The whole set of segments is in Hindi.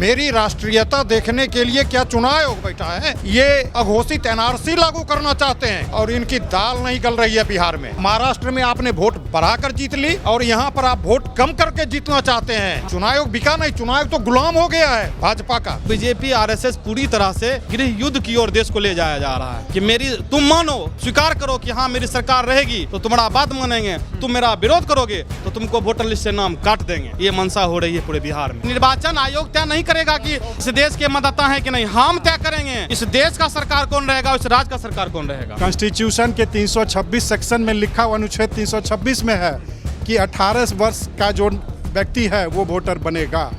मेरी राष्ट्रीयता देखने के लिए क्या चुनाव आयोग बैठा है? ये अघोषित एनआरसी लागू करना चाहते हैं और इनकी दाल नहीं गल रही है बिहार में। महाराष्ट्र में आपने वोट बढ़ाकर जीत ली और यहाँ पर आप वोट कम करके जीतना चाहते हैं। चुनाव आयोग बिका नहीं, चुनाव आयोग तो गुलाम हो गया है भाजपा का। बीजेपी आरएसएस पूरी तरह से गृह युद्ध की ओर देश को ले जाया जा रहा है कि मेरी तुम मानो, स्वीकार करो कि हाँ मेरी सरकार रहेगी तो तुम्हारा बात मानेंगे, तुम मेरा विरोध करोगे तो तुमको वोटर लिस्ट से नाम काट देंगे। ये मंशा हो रही है पूरे बिहार में। निर्वाचन आयोग तय नहीं करेगा कि इस देश के मतदाता है कि नहीं, हम तय करेंगे इस देश का सरकार कौन रहेगा, इस राज्य का सरकार कौन रहेगा। कॉन्स्टिट्यूशन के 326 सेक्शन में लिखा हुआ अनुच्छेद 326 में है कि 18 वर्ष का जो व्यक्ति है वो वोटर बनेगा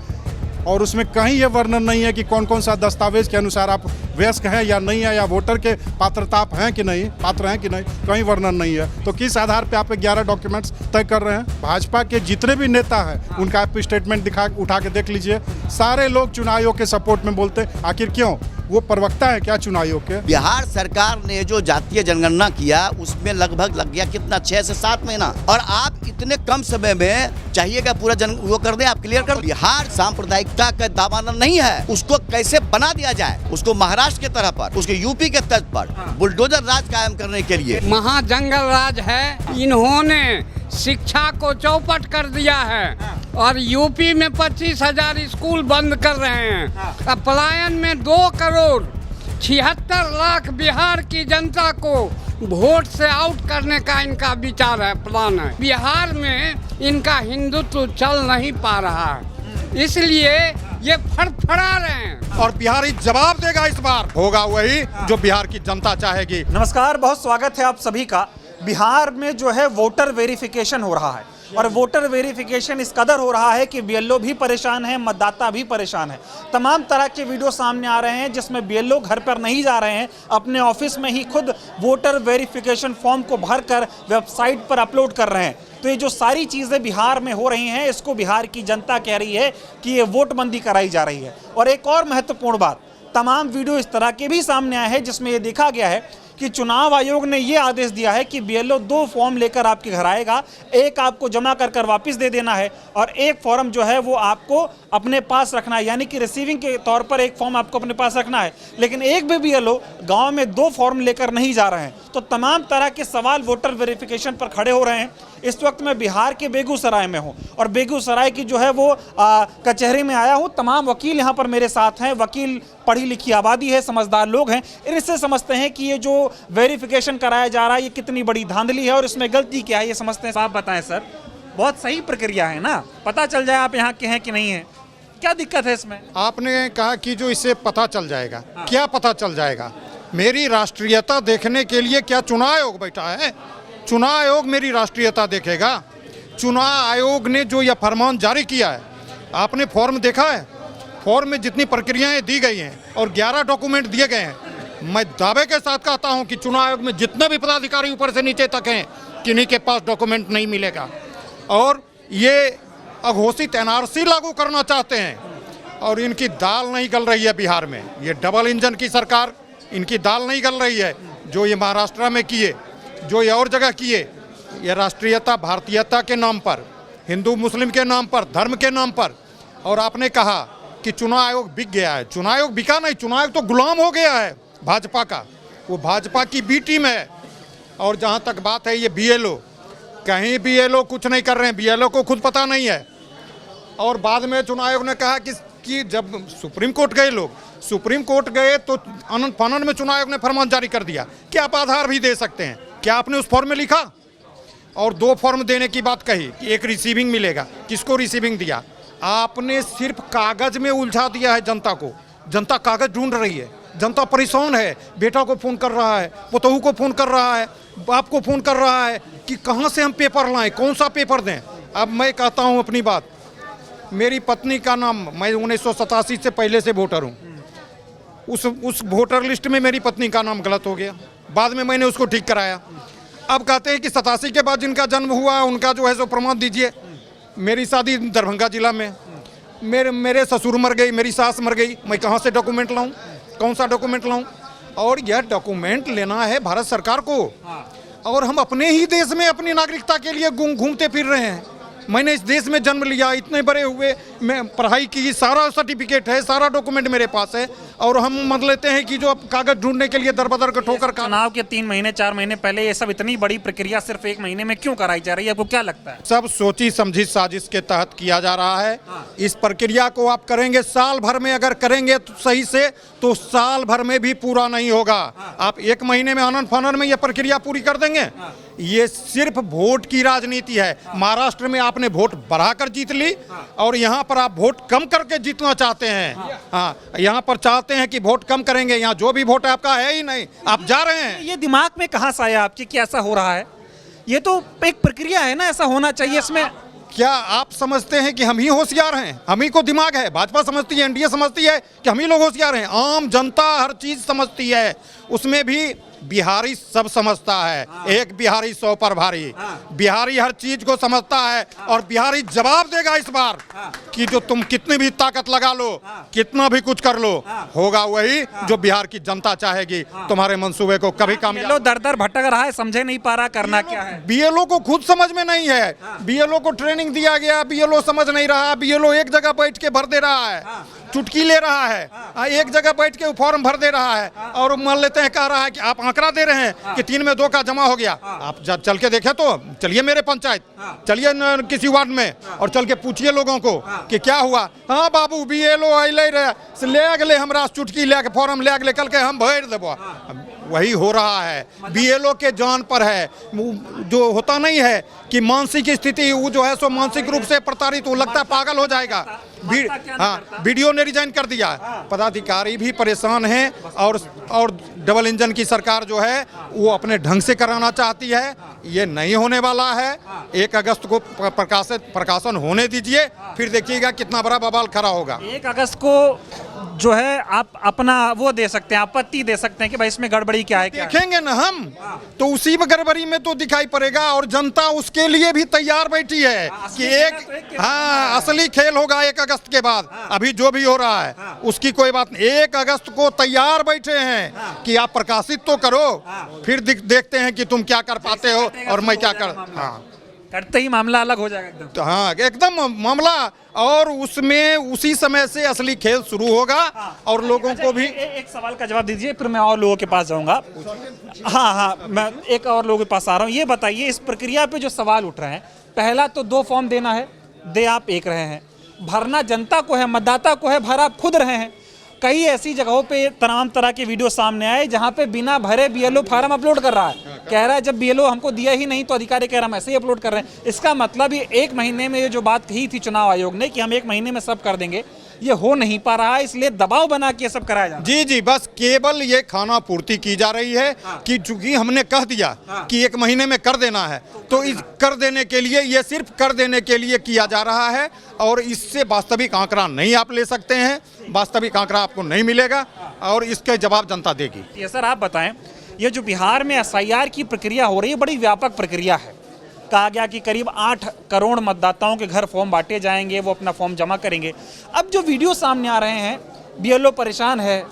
और उसमें कहीं ये वर्णन नहीं है कि कौन कौन सा दस्तावेज के अनुसार आप वयस्क हैं या नहीं है, या वोटर के पात्रता आप हैं कि नहीं, पात्र हैं कि नहीं, कहीं वर्णन नहीं है। तो किस आधार पे आप 11 डॉक्यूमेंट्स तय कर रहे हैं? भाजपा के जितने भी नेता हैं उनका आप स्टेटमेंट उठा के देख लीजिए, सारे लोग चुनाव आयोग के सपोर्ट में बोलते हैं। आखिर क्यों? वो प्रवक्ता है क्या चुनाव आयोग के? बिहार सरकार ने जो जातीय जनगणना किया उसमें लगभग लग गया कितना, 6 से 7 महीना, और आप इतने कम समय में चाहिएगा पूरा वो कर दें, आप क्लियर कर। बिहार सांप्रदायिकता का दामन नहीं है, उसको कैसे बना दिया जाए, उसको महाराष्ट्र के तरह पर, उसके यूपी के तर्ज पर बुलडोजर राज कायम करने के लिए। महाजंगल राज है। इन्होंने शिक्षा को चौपट कर दिया है और यूपी में 25,000 स्कूल बंद कर रहे हैं। अब पलायन में 2 करोड़ 76 लाख बिहार की जनता को वोट से आउट करने का इनका विचार है, प्लान है। बिहार में इनका हिंदुत्व चल नहीं पा रहा है, इसलिए ये फड़फड़ा रहे हैं और बिहार जवाब देगा। इस बार होगा वही जो बिहार की जनता चाहेगी। नमस्कार, बहुत स्वागत है आप सभी का। बिहार में जो है वोटर वेरिफिकेशन हो रहा है और वोटर वेरिफिकेशन इस कदर हो रहा है कि बीएलओ भी परेशान है, मतदाता भी परेशान है। तमाम तरह के वीडियो सामने आ रहे हैं जिसमें बीएलओ घर पर नहीं जा रहे हैं, अपने ऑफिस में ही खुद वोटर वेरिफिकेशन फॉर्म को भरकर वेबसाइट पर अपलोड कर रहे हैं। तो ये जो सारी चीज़ें बिहार में हो रही हैं, इसको बिहार की जनता कह रही है कि ये वोटबंदी कराई जा रही है। और एक और महत्वपूर्ण बात, तमाम वीडियो इस तरह के भी सामने आए हैं जिसमें ये देखा गया है कि चुनाव आयोग ने ये आदेश दिया है कि बीएलओ 2 फॉर्म लेकर आपके घर आएगा, एक आपको जमा कर वापस दे देना है और एक फॉर्म जो है वो आपको अपने पास रखना है, यानी कि रिसीविंग के तौर पर एक फॉर्म आपको अपने पास रखना है। लेकिन एक भी बीएलओ गांव में 2 फॉर्म लेकर नहीं जा रहे हैं। तो तमाम तरह के सवाल वोटर वेरिफिकेशन पर खड़े हो रहे हैं। इस वक्त मैं बिहार के बेगूसराय में हूँ और बेगूसराय की जो है वो कचहरी में आया हूँ। तमाम वकील यहाँ पर मेरे साथ हैं। वकील पढ़ी लिखी आबादी है, समझदार लोग हैं। इससे समझते हैं कि ये जो वेरिफिकेशन कराया जा रहा है ये कितनी बड़ी धांधली है और इसमें गलती क्या है, ये समझते हैं। आप बताएं सर, बहुत सही प्रक्रिया है ना, पता चल जाए आप यहाँ के हैं कि नहीं है, क्या दिक्कत है इसमें? आपने कहा कि जो इससे पता चल जाएगा, क्या पता चल जाएगा? मेरी राष्ट्रीयता देखने के लिए क्या चुनाव आयोग बैठा है? चुनाव आयोग मेरी राष्ट्रीयता देखेगा? चुनाव आयोग ने जो यह फरमान जारी किया है, आपने फॉर्म देखा है? फॉर्म में जितनी प्रक्रियाएं दी गई हैं और 11 डॉक्यूमेंट दिए गए हैं, मैं दावे के साथ कहता हूं कि चुनाव आयोग में जितने भी पदाधिकारी ऊपर से नीचे तक हैं, किन्हीं के पास डॉक्यूमेंट नहीं मिलेगा। और ये अघोषित एनआरसी लागू करना चाहते हैं और इनकी दाल नहीं गल रही है बिहार में। ये डबल इंजन की सरकार, इनकी दाल नहीं गल रही है। जो ये महाराष्ट्र में किए, जो ये और जगह किए, ये राष्ट्रीयता भारतीयता के नाम पर, हिंदू मुस्लिम के नाम पर, धर्म के नाम पर। और आपने कहा कि चुनाव आयोग बिक गया है। चुनाव आयोग बिका नहीं, चुनाव आयोग तो गुलाम हो गया है भाजपा का। वो भाजपा की बी टीम है। और जहाँ तक बात है ये बीएलओ, कहीं बीएलओ कुछ नहीं कर रहे हैं, बीएलओ को खुद पता नहीं है। और बाद में चुनाव आयोग ने कहा कि जब सुप्रीम कोर्ट गए लोग, सुप्रीम कोर्ट गए तो अनंत फानन में चुनाव आयोग ने फरमान जारी कर दिया कि आप आधार भी दे सकते हैं। क्या आपने उस फॉर्म में लिखा? और 2 फॉर्म देने की बात कही कि एक रिसीविंग मिलेगा। किसको रिसीविंग दिया? आपने सिर्फ कागज में उलझा दिया है जनता को। जनता कागज ढूंढ रही है, जनता परेशान है। बेटा को फ़ोन कर रहा है, पुतहू को फ़ोन कर रहा है, बाप को फ़ोन कर रहा है कि कहाँ से हम पेपर लाएं, कौन सा पेपर दें। अब मैं कहता हूँ अपनी बात, मेरी पत्नी का नाम, मैं 1987 से पहले से वोटर हूँ। उस वोटर लिस्ट में मेरी पत्नी का नाम गलत हो गया, बाद में मैंने उसको ठीक कराया। अब कहते हैं कि 87 के बाद जिनका जन्म हुआ उनका जो है सो प्रमाण दीजिए। मेरी शादी दरभंगा जिला में, मेरे ससुर मर गई, मेरी सास मर गई, मैं कहाँ से डॉक्यूमेंट लाऊं, कौन सा डॉक्यूमेंट लाऊं? और यह डॉक्यूमेंट लेना है भारत सरकार को। और हम अपने ही देश में अपनी नागरिकता के लिए घूमते फिर रहे हैं। मैंने इस देश में जन्म लिया, इतने बड़े हुए, मैं पढ़ाई की, सारा सर्टिफिकेट है, सारा डॉक्यूमेंट मेरे पास है, और हम मान लेते हैं कि जो अब कागज ढूंढने के लिए दर बदर का ठोकर का। चुनाव के 3 महीने 4 महीने पहले ये सब इतनी बड़ी प्रक्रिया सिर्फ 1 महीने में क्यों कराई जा रही है, आपको क्या लगता है? सब सोची समझी साजिश के तहत किया जा रहा है। इस प्रक्रिया को आप करेंगे साल भर में, अगर करेंगे तो सही से, तो साल भर में भी पूरा नहीं होगा। आप 1 महीने में आनन फानन में यह प्रक्रिया पूरी कर देंगे? ये सिर्फ वोट की राजनीति है। महाराष्ट्र में आपने वोट बढ़ाकर जीत ली, और यहाँ पर आप वोट कम करके जीतना चाहते हैं। हाँ, यहाँ पर चाहते हैं कि वोट कम करेंगे, यहाँ जो भी वोट है आपका है ही नहीं, आप जा रहे हैं। ये दिमाग में कहाँ से आया आपके कि ऐसा हो रहा है? ये तो एक प्रक्रिया है ना, ऐसा होना चाहिए। इसमें क्या आप समझते हैं कि हम ही होशियार हैं, हम ही को दिमाग है? भाजपा समझती है, एनडीए समझती है कि हम ही लोग होशियार हैं? आम जनता हर चीज समझती है, उसमें भी बिहारी सब समझता है। एक बिहारी 100 पर भारी। बिहारी हर चीज को समझता है, और बिहारी जवाब देगा इस बार कि जो तुम कितनी भी ताकत लगा लो, कितना भी कुछ कर लो, होगा वही जो बिहार की जनता चाहेगी। तुम्हारे मंसूबे को कभी कामयाब। दर दर भटक रहा है, समझे नहीं पा रहा करना क्या है। बीएलओ को खुद समझ में नहीं है, बीएलओ को ट्रेनिंग दिया गया, बीएलओ समझ नहीं रहा। बीएलओ एक जगह बैठ के भर दे रहा है, चुटकी ले रहा है, एक जगह बैठ के फॉर्म भर दे रहा है, और मान लेते हैं, कह रहा है कि आप आंकड़ा दे रहे हैं कि 3 में 2 का जमा हो गया। आप चल के देखे तो, चलिए मेरे पंचायत, चलिए किसी वार्ड में, और चल के पूछिए लोगों को कि क्या हुआ। हाँ बाबू, बीएलओ अले रहे, ले अगले हमरा चुटकी ले के फॉर्म ले अगले, कल के हम भर देबो। वही हो रहा है, बीएलओ के जान पर है। जो होता नहीं है कि मानसिक स्थिति, वो जो है सो मानसिक रूप से प्रताड़ित, वो लगता है पागल हो जाएगा। हाँ, वीडियो ने रिजाइन कर दिया। पदाधिकारी भी परेशान हैं, और डबल इंजन की सरकार जो है वो अपने ढंग से कराना चाहती है। ये नहीं होने वाला है। 1 अगस्त को प्रकाशन होने दीजिए, फिर देखिएगा कितना बड़ा बवाल खड़ा होगा। 1 अगस्त को जो है आप अपना वो दे सकते हैं, आपत्ति दे सकते हैं कि भाई इसमें गड़बड़ी क्या है, क्या देखेंगे ना हम, तो उसी में गड़बड़ी में तो दिखाई पड़ेगा, और जनता उसके लिए भी तैयार बैठी है कि असली खेल होगा 1 अगस्त के बाद। अभी जो भी हो रहा है उसकी कोई बात नहीं। 1 अगस्त को तैयार बैठे हैं कि आप प्रकाशित तो करो, फिर देखते हैं कि तुम क्या कर पाते हो और मैं क्या करते ही मामला अलग हो जाएगा एकदम। तो हाँ, एकदम मामला, और उसमें उसी समय से असली खेल शुरू होगा। और लोगों को भी एक सवाल का जवाब दीजिए, फिर मैं और लोगों के पास जाऊंगा। हाँ, मैं एक और लोगों के पास आ रहा हूँ। ये बताइए, इस प्रक्रिया पे जो सवाल उठ रहे हैं, पहला तो 2 फॉर्म देना है, दे आप 1 रहे हैं, भरना जनता को है, मतदाता को है, भर आप खुद रहे हैं। कई ऐसी जगहों पे तमाम तरह के वीडियो सामने आए जहां पे बिना भरे बीएलओ फार्म अपलोड कर रहा है, कह रहा है जब बीएलओ हमको दिया ही नहीं तो अधिकारी कह रहा हम ऐसे ही अपलोड कर रहे हैं। इसका मतलब ये 1 महीने में ये जो बात कही थी चुनाव आयोग ने कि हम 1 महीने में सब कर देंगे, ये हो नहीं पा रहा है, इसलिए दबाव बना के सब कराया जा रहा है। जी, बस केवल ये खाना पूर्ति की जा रही है कि चूंकि हमने कह दिया कि 1 महीने में कर देना है, तो इस कर देने के लिए, ये सिर्फ कर देने के लिए किया जा रहा है, और इससे वास्तविक आंकड़ा नहीं आप ले सकते हैं, वास्तविक आंकड़ा आपको नहीं मिलेगा, और इसके जवाब जनता देगी। ये सर आप बताएं, ये जो बिहार में एसआईआर की प्रक्रिया हो रही है, बड़ी व्यापक प्रक्रिया है। कहा गया कि करीब 8 करोड़ मतदाताओं के घर फॉर्म बांटे जाएंगे, वो अपना फॉर्म जमा करेंगे। अब जो वीडियो सामने आ रहे हैं, बीएलओ परेशान है,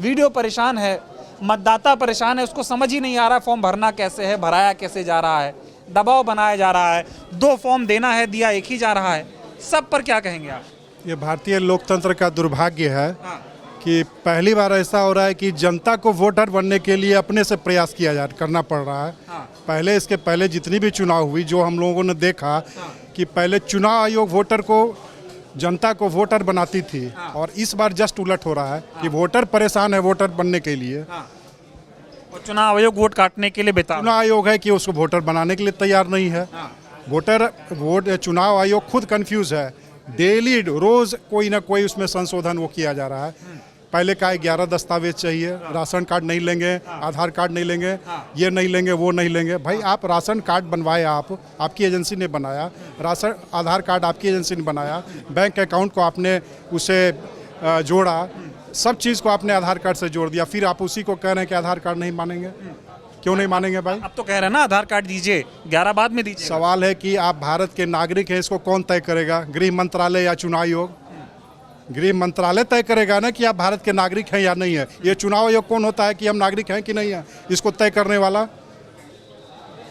वीडियो परेशान है, मतदाता परेशान है, उसको समझ ही नहीं आ रहा फॉर्म भरना कैसे है, भराया कैसे जा रहा है, दबाव बनाया जा रहा है, 2 फॉर्म देना है, दिया 1 ही जा रहा है। सब पर क्या कहेंगे आप? ये भारतीय लोकतंत्र का दुर्भाग्य है कि पहली बार ऐसा हो रहा है कि जनता को वोटर बनने के लिए अपने से प्रयास करना पड़ रहा है। पहले, इसके पहले जितनी भी चुनाव हुई, जो हम लोगों ने देखा कि पहले चुनाव आयोग वोटर को, जनता को वोटर बनाती थी, और इस बार जस्ट उलट हो रहा है कि वोटर परेशान है वोटर बनने के लिए, और चुनाव आयोग वोट काटने के लिए बेताब। चुनाव आयोग है कि उसको वोटर बनाने के लिए तैयार नहीं है। चुनाव आयोग खुद कंफ्यूज है। डेली रोज कोई ना कोई उसमें संशोधन वो किया जा रहा है। पहले का 11 दस्तावेज चाहिए, राशन कार्ड नहीं लेंगे, आधार कार्ड नहीं लेंगे, ये नहीं लेंगे, वो नहीं लेंगे। भाई आप राशन कार्ड बनवाए, आपकी एजेंसी ने बनाया, राशन आधार कार्ड आपकी एजेंसी ने बनाया, बैंक अकाउंट को आपने उसे जोड़ा, सब चीज़ को आपने आधार कार्ड से जोड़ दिया, फिर आप उसी को कह रहे हैं कि आधार कार्ड नहीं मानेंगे। क्यों नहीं मानेंगे भाई? अब तो कह रहे हैं ना आधार कार्ड दीजिए, 11 बाद में दीजिए। सवाल है कि आप भारत के नागरिक हैं, इसको कौन तय करेगा? गृह मंत्रालय या चुनाव आयोग? गृह मंत्रालय तय करेगा ना कि आप भारत के नागरिक हैं या नहीं है। ये चुनाव आयोग कौन होता है कि हम नागरिक हैं कि नहीं है, इसको तय करने वाला?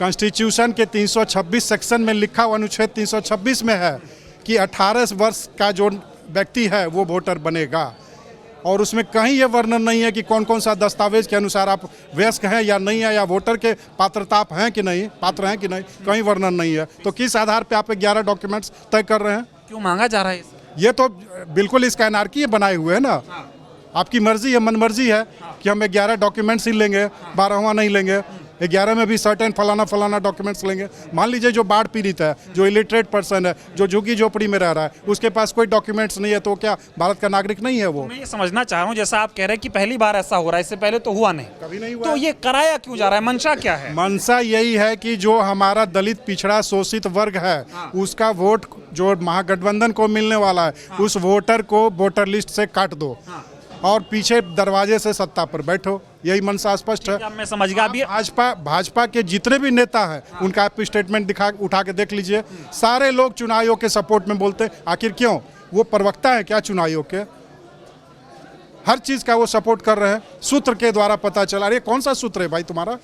कॉन्स्टिट्यूशन के 326 सेक्शन में लिखा हुआ अनुच्छेद 326 में है कि 18 वर्ष का जो व्यक्ति है वो वोटर बनेगा, और उसमें कहीं ये वर्णन नहीं है कि कौन कौन सा दस्तावेज के अनुसार आप वयस्क हैं या नहीं है, या वोटर के पात्रता आप हैं कि नहीं, पात्र हैं कि नहीं, कहीं वर्णन नहीं है। तो किस आधार पे आप 11 डॉक्यूमेंट्स तय कर रहे हैं? क्यों मांगा जा रहा है ये तो बिल्कुल इसका एनार्की बनाए हुए है ना। आपकी मर्जी है, मनमर्जी है कि हम 11 डॉक्यूमेंट्स ही लेंगे, 12वां नहीं लेंगे, 11 में भी सर्टेन फलाना फलाना डॉक्यूमेंट्स लेंगे। मान लीजिए जो बाढ़ पीड़ित है, जो इलिटरेट पर्सन है, जो झुग्गी झोपड़ी में रह रहा है, उसके पास कोई डॉक्यूमेंट्स नहीं है, तो क्या भारत का नागरिक नहीं है वो? मैं ये समझना चाह रहा हूँ, जैसा आप कह रहे हैं कि पहली बार ऐसा हो रहा है, इससे पहले तो हुआ नहीं, कभी नहीं हुआ। तो ये कराया क्यों जा रहा है? मंशा क्या है? मंशा यही है कि जो हमारा दलित पिछड़ा शोषित वर्ग है उसका वोट जो महागठबंधन को मिलने वाला है, उस वोटर को वोटर लिस्ट से काट दो और पीछे दरवाजे से सत्ता पर बैठो। यही मंशा स्पष्ट है। मैं समझ गया। अभी भाजपा के जितने भी नेता हैं उनका आप स्टेटमेंट उठा के देख लीजिए, सारे लोग चुनाव आयोग के सपोर्ट में बोलते हैं। आखिर क्यों? वो प्रवक्ता है क्या चुनाव आयोग के? हर चीज का वो सपोर्ट कर रहे हैं। सूत्र के द्वारा पता चला। अरे कौन सा सूत्र है भाई तुम्हारा?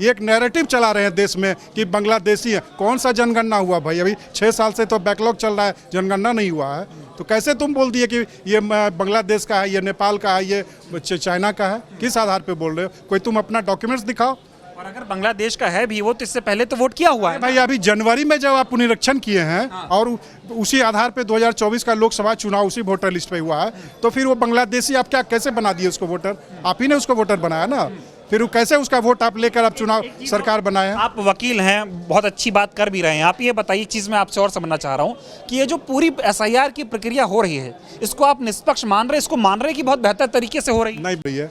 ये एक नैरेटिव चला रहे हैं देश में कि बांग्लादेशी है। कौन सा जनगणना हुआ भाई? अभी 6 साल से तो बैकलॉग चल रहा है, जनगणना नहीं हुआ है। तो कैसे तुम बोल दिए कि ये बांग्लादेश का है, ये नेपाल का है, ये चाइना का है? किस आधार पे बोल रहे हो? कोई तुम अपना डॉक्यूमेंट्स दिखाओ। और अगर बांग्लादेश का है भी वो, तो इससे पहले तो वोट किया हुआ है भाई। अभी जनवरी में जब आप पुनरीक्षण किए हैं और उसी आधार पे 2024 का लोकसभा चुनाव उसी वोटर लिस्ट पे हुआ है, तो फिर वो बांग्लादेशी आप क्या कैसे बना दिए उसको वोटर? आप ही ने उसको वोटर बनाया ना। फिर वो कैसे उसका वोट आप लेकर आप चुनाव सरकार बनाए? आप वकील हैं, बहुत अच्छी बात कर भी रहे हैं। आप ये बताइए, चीज़ मैं आपसे और समझना चाह रहा हूँ कि ये जो पूरी SIR की प्रक्रिया हो रही है, इसको आप निष्पक्ष मान रहे हैं? इसको मान रहे हैं कि बहुत बेहतर तरीके से हो रही है? नहीं भैया,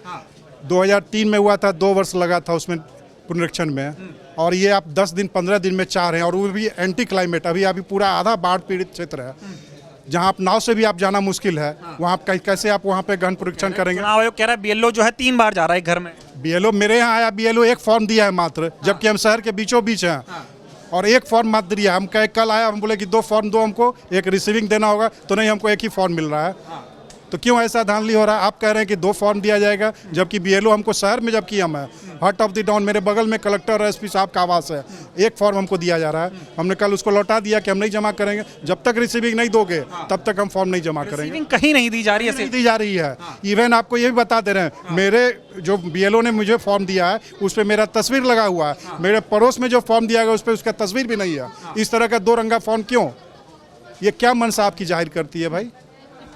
2003 में हुआ था, 2 वर्ष लगा था उसमें पुनरीक्षण में, और ये आप 10 दिन 15 दिन में चाह रहे हैं, और वो भी एंटी क्लाइमेट। अभी पूरा आधा बाढ़ पीड़ित क्षेत्र है जहां आप नाव से भी आप जाना मुश्किल है। वहां कैसे आप वहां पे गहन परीक्षण करेंगे? चुनाव आयोग कह रहा है BLO जो है 3 बार जा रहा है घर में। BLO मेरे यहाँ आया, BLO एक फॉर्म दिया है मात्र, जबकि हम शहर के बीचों बीच हैं, और एक फॉर्म मात्र दिया। हम कल आया, हम बोले कि 2 फॉर्म दो हमको, एक रिसीविंग देना होगा, तो नहीं, हमको एक ही फॉर्म मिल रहा है। तो क्यों ऐसा धांधली हो रहा है? आप कह रहे हैं कि 2 फॉर्म दिया जाएगा, जबकि BLO हमको शहर में, जबकि हम है हार्ट ऑफ द टाउन, मेरे बगल में कलेक्टर और SP साहब का आवास है, एक फॉर्म हमको दिया जा रहा है। हमने कल उसको लौटा दिया कि हम नहीं जमा करेंगे, जब तक रिसीविंग नहीं दोगे तब तक हम फॉर्म नहीं जमा करेंगे। रिसीविंग कहीं नहीं दी जा रही है, नहीं दी जा रही है। इवन आपको ये भी बता दे रहे हैं, मेरे जो BLO ने मुझे फॉर्म दिया है उस पर मेरा तस्वीर लगा हुआ है। मेरे पड़ोस में जो फॉर्म दिया गया उस पर उसका तस्वीर भी नहीं है। इस तरह का 2 रंगा फॉर्म क्यों? ये क्या मंशा आपकी जाहिर करती है भाई?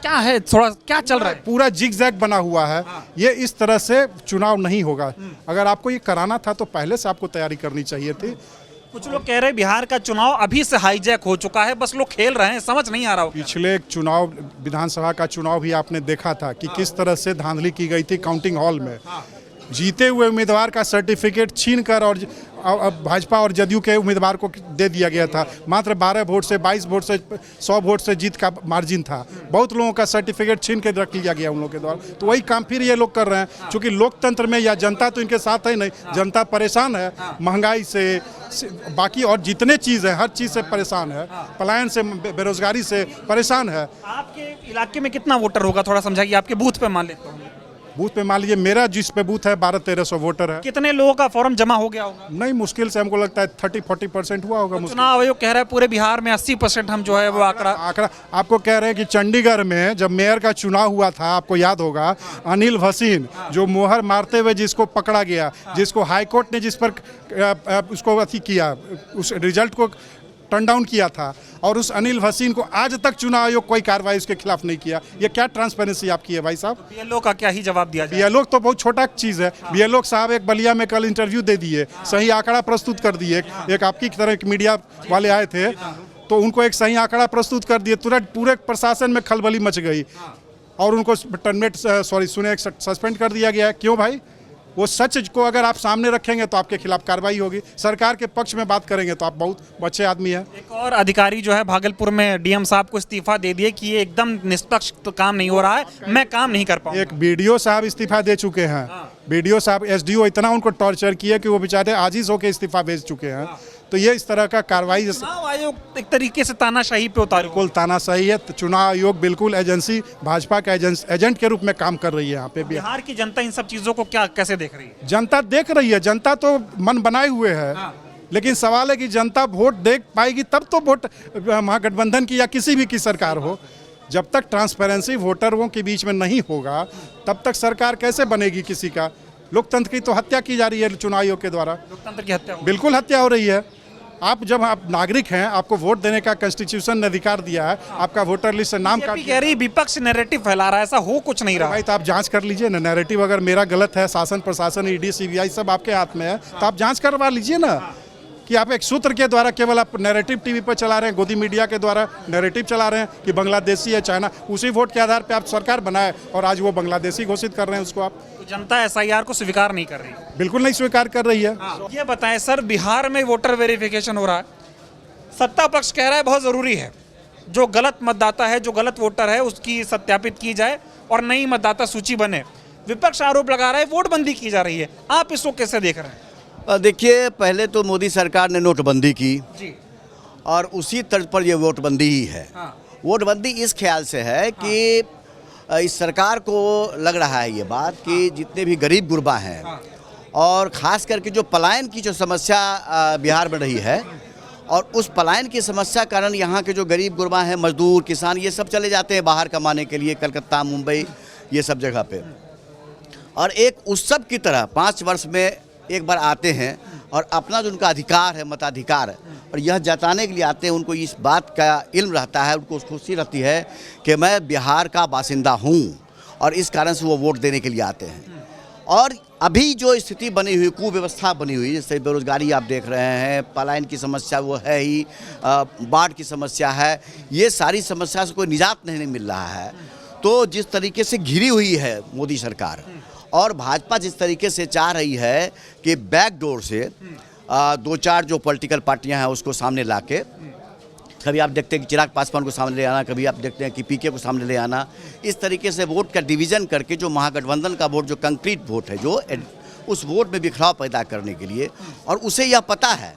क्या है, थोड़ा क्या चल रहा है? पूरा जिग-जैग बना हुआ है। ये इस तरह से चुनाव नहीं होगा। अगर आपको ये कराना था तो पहले से आपको तैयारी करनी चाहिए थी। कुछ लोग कह रहे हैं बिहार का चुनाव अभी से हाईजैक हो चुका है, बस लोग खेल रहे हैं, समझ नहीं आ रहा हो। पिछले चुनाव, विधानसभा का चुनाव भी आपने देखा था कि किस तरह से धांधली की गई थी काउंटिंग हॉल में। जीते हुए उम्मीदवार का सर्टिफिकेट छीनकर और भाजपा और जदयू के उम्मीदवार को दे दिया गया था। मात्र 12 वोट से, 22 वोट से, 100 वोट से जीत का मार्जिन था। बहुत लोगों का सर्टिफिकेट छीन के रख लिया गया उन लोगों के द्वारा। तो वही काम फिर ये लोग कर रहे हैं, क्योंकि लोकतंत्र में या जनता तो इनके साथ है नहीं, जनता परेशान है महंगाई से, बाकी और जितने चीज़ है, हर चीज़ से परेशान है, पलायन से, बेरोजगारी से परेशान है। आपके इलाके में कितना वोटर होगा, थोड़ा समझाइए। आपके बूथ पे मान लेता हूँ, बूथ पे मान लीजिए मेरा जिस पे बूथ है 1200-1300 वोटर है। कितने लोगों का फॉर्म जमा हो गया होगा? नहीं, मुश्किल से हमको लगता है 30-40% हुआ होगा। चुनाव आयोग कह रहा है पूरे बिहार में 80% हम जो है वो आंकड़ा आपको कह रहे हैं कि चंडीगढ़ में जब मेयर का चुनाव हुआ था, आपको याद होगा, अनिल भसीन जो मोहर मारते हुए जिसको पकड़ा गया, जिसको हाईकोर्ट ने जिस पर उसको अथी किया, उस रिजल्ट को टर्न डाउन किया था, और उस अनिल भसीन को आज तक चुनाव आयोग कोई कार्रवाई उसके खिलाफ नहीं किया। ये क्या ट्रांसपेरेंसी आपकी है भाई साहब? BLO का क्या ही जवाब दिया जाए? BLO तो बहुत छोटा चीज़ है। BLO साहब एक बलिया में कल इंटरव्यू दे दिए, सही आंकड़ा प्रस्तुत कर दिए। एक आपकी तरह एक मीडिया वाले आए थे, तो उनको एक सही आंकड़ा प्रस्तुत कर दिए। तुरंत पूरे प्रशासन में खलबली मच गई और उनको सस्पेंड कर दिया गया। क्यों भाई? वो सच को अगर आप सामने रखेंगे तो आपके खिलाफ कार्रवाई होगी, सरकार के पक्ष में बात करेंगे तो आप बहुत अच्छे आदमी हैं। एक और अधिकारी जो है भागलपुर में DM साहब को इस्तीफा दे दिए कि ये एकदम निष्पक्ष तो काम नहीं हो रहा है, मैं काम नहीं कर पाऊंगा। एक BDO साहब इस्तीफा दे चुके हैं। BDO साहब, SDO इतना उनको टॉर्चर किया कि वो बेचारे आजिज होकर इस्तीफा भेज चुके हैं। तो ये इस तरह का कार्रवाई, चुनाव आयोग एक तरीके से तानाशाही पे उतारू। बिल्कुल तानाशाही है। तो चुनाव आयोग बिल्कुल एजेंसी, भाजपा का एजेंट के रूप में काम कर रही है यहाँ पे। बिहार की जनता इन सब चीजों को क्या कैसे देख रही है? जनता देख रही है, जनता तो मन बनाए हुए है। लेकिन सवाल है कि जनता वोट दे पाएगी तब तो वोट महागठबंधन की या किसी भी की सरकार हो। जब तक ट्रांसपेरेंसी वोटरों के बीच में नहीं होगा तब तक सरकार कैसे बनेगी किसी का। लोकतंत्र की तो हत्या की जा रही है चुनाव आयोग के द्वारा। लोकतंत्र की हत्या बिल्कुल हत्या हो रही है। जब आप नागरिक हैं, आपको वोट देने का कॉन्स्टिट्यूशन ने अधिकार दिया है, आपका वोटर लिस्ट से नाम काट कह रही विपक्ष नैरेटिव फैला रहा है, ऐसा हो कुछ नहीं रहा। भाई तो आप जांच कर लीजिए ना। नैरेटिव अगर मेरा गलत है, शासन प्रशासन ईडी सीबीआई सब आपके हाथ में है, तो आप जांच करवा लीजिए ना कि आप एक सूत्र के द्वारा केवल आप नैरेटिव टीवी पर चला रहे हैं, गोदी मीडिया के द्वारा नैरेटिव चला रहे हैं कि बांग्लादेशी है चाइना, उसी वोट के आधार पे आप सरकार बनाए और आज वो बांग्लादेशी घोषित कर रहे हैं उसको। आप तो जनता एसआईआर को स्वीकार नहीं कर रही। बिल्कुल नहीं स्वीकार कर रही है। ये बताएं सर, बिहार में वोटर वेरिफिकेशन हो रहा है, सत्ता पक्ष कह रहा है बहुत ज़रूरी है, जो गलत मतदाता है, जो गलत वोटर है उसकी सत्यापित की जाए और नई मतदाता सूची बने। विपक्ष आरोप लगा रहा है वोटबंदी की जा रही है, आप इसको कैसे देख रहे हैं? देखिए, पहले तो मोदी सरकार ने नोटबंदी की जी। और उसी तर्ज पर ये वोटबंदी ही है। वोटबंदी इस ख्याल से है कि इस सरकार को लग रहा है ये बात कि जितने भी गरीब गुरबा हैं और ख़ास करके जो पलायन की जो समस्या बिहार में रही है, और उस पलायन की समस्या कारण यहाँ के जो गरीब गुरबा हैं, मजदूर, किसान, ये सब चले जाते हैं बाहर कमाने के लिए, कलकत्ता, मुंबई, ये सब जगह पे। और एक उत्सव की तरह 5 वर्ष में एक बार आते हैं और अपना जो उनका अधिकार है, मताधिकार, और यह जताने के लिए आते हैं। उनको इस बात का इल्म रहता है, उनको खुशी रहती है कि मैं बिहार का बासिंदा हूँ, और इस कारण से वो वोट देने के लिए आते हैं। और अभी जो स्थिति बनी हुई, कुव्यवस्था बनी हुई, जैसे बेरोजगारी आप देख रहे हैं, पलायन की समस्या वो है ही, बाढ़ की समस्या है, ये सारी समस्या से कोई निजात नहीं मिल रहा है। तो जिस तरीके से घिरी हुई है मोदी सरकार, और भाजपा जिस तरीके से चाह रही है कि बैकडोर से 2-4 जो पॉलिटिकल पार्टियां हैं उसको सामने लाके, कभी आप देखते हैं कि चिराग पासवान को सामने ले आना, कभी आप देखते हैं कि पीके को सामने ले आना, इस तरीके से वोट का डिवीज़न करके जो महागठबंधन का वोट, जो कंक्रीट वोट है, जो उस वोट में बिखराव पैदा करने के लिए, और उसे यह पता है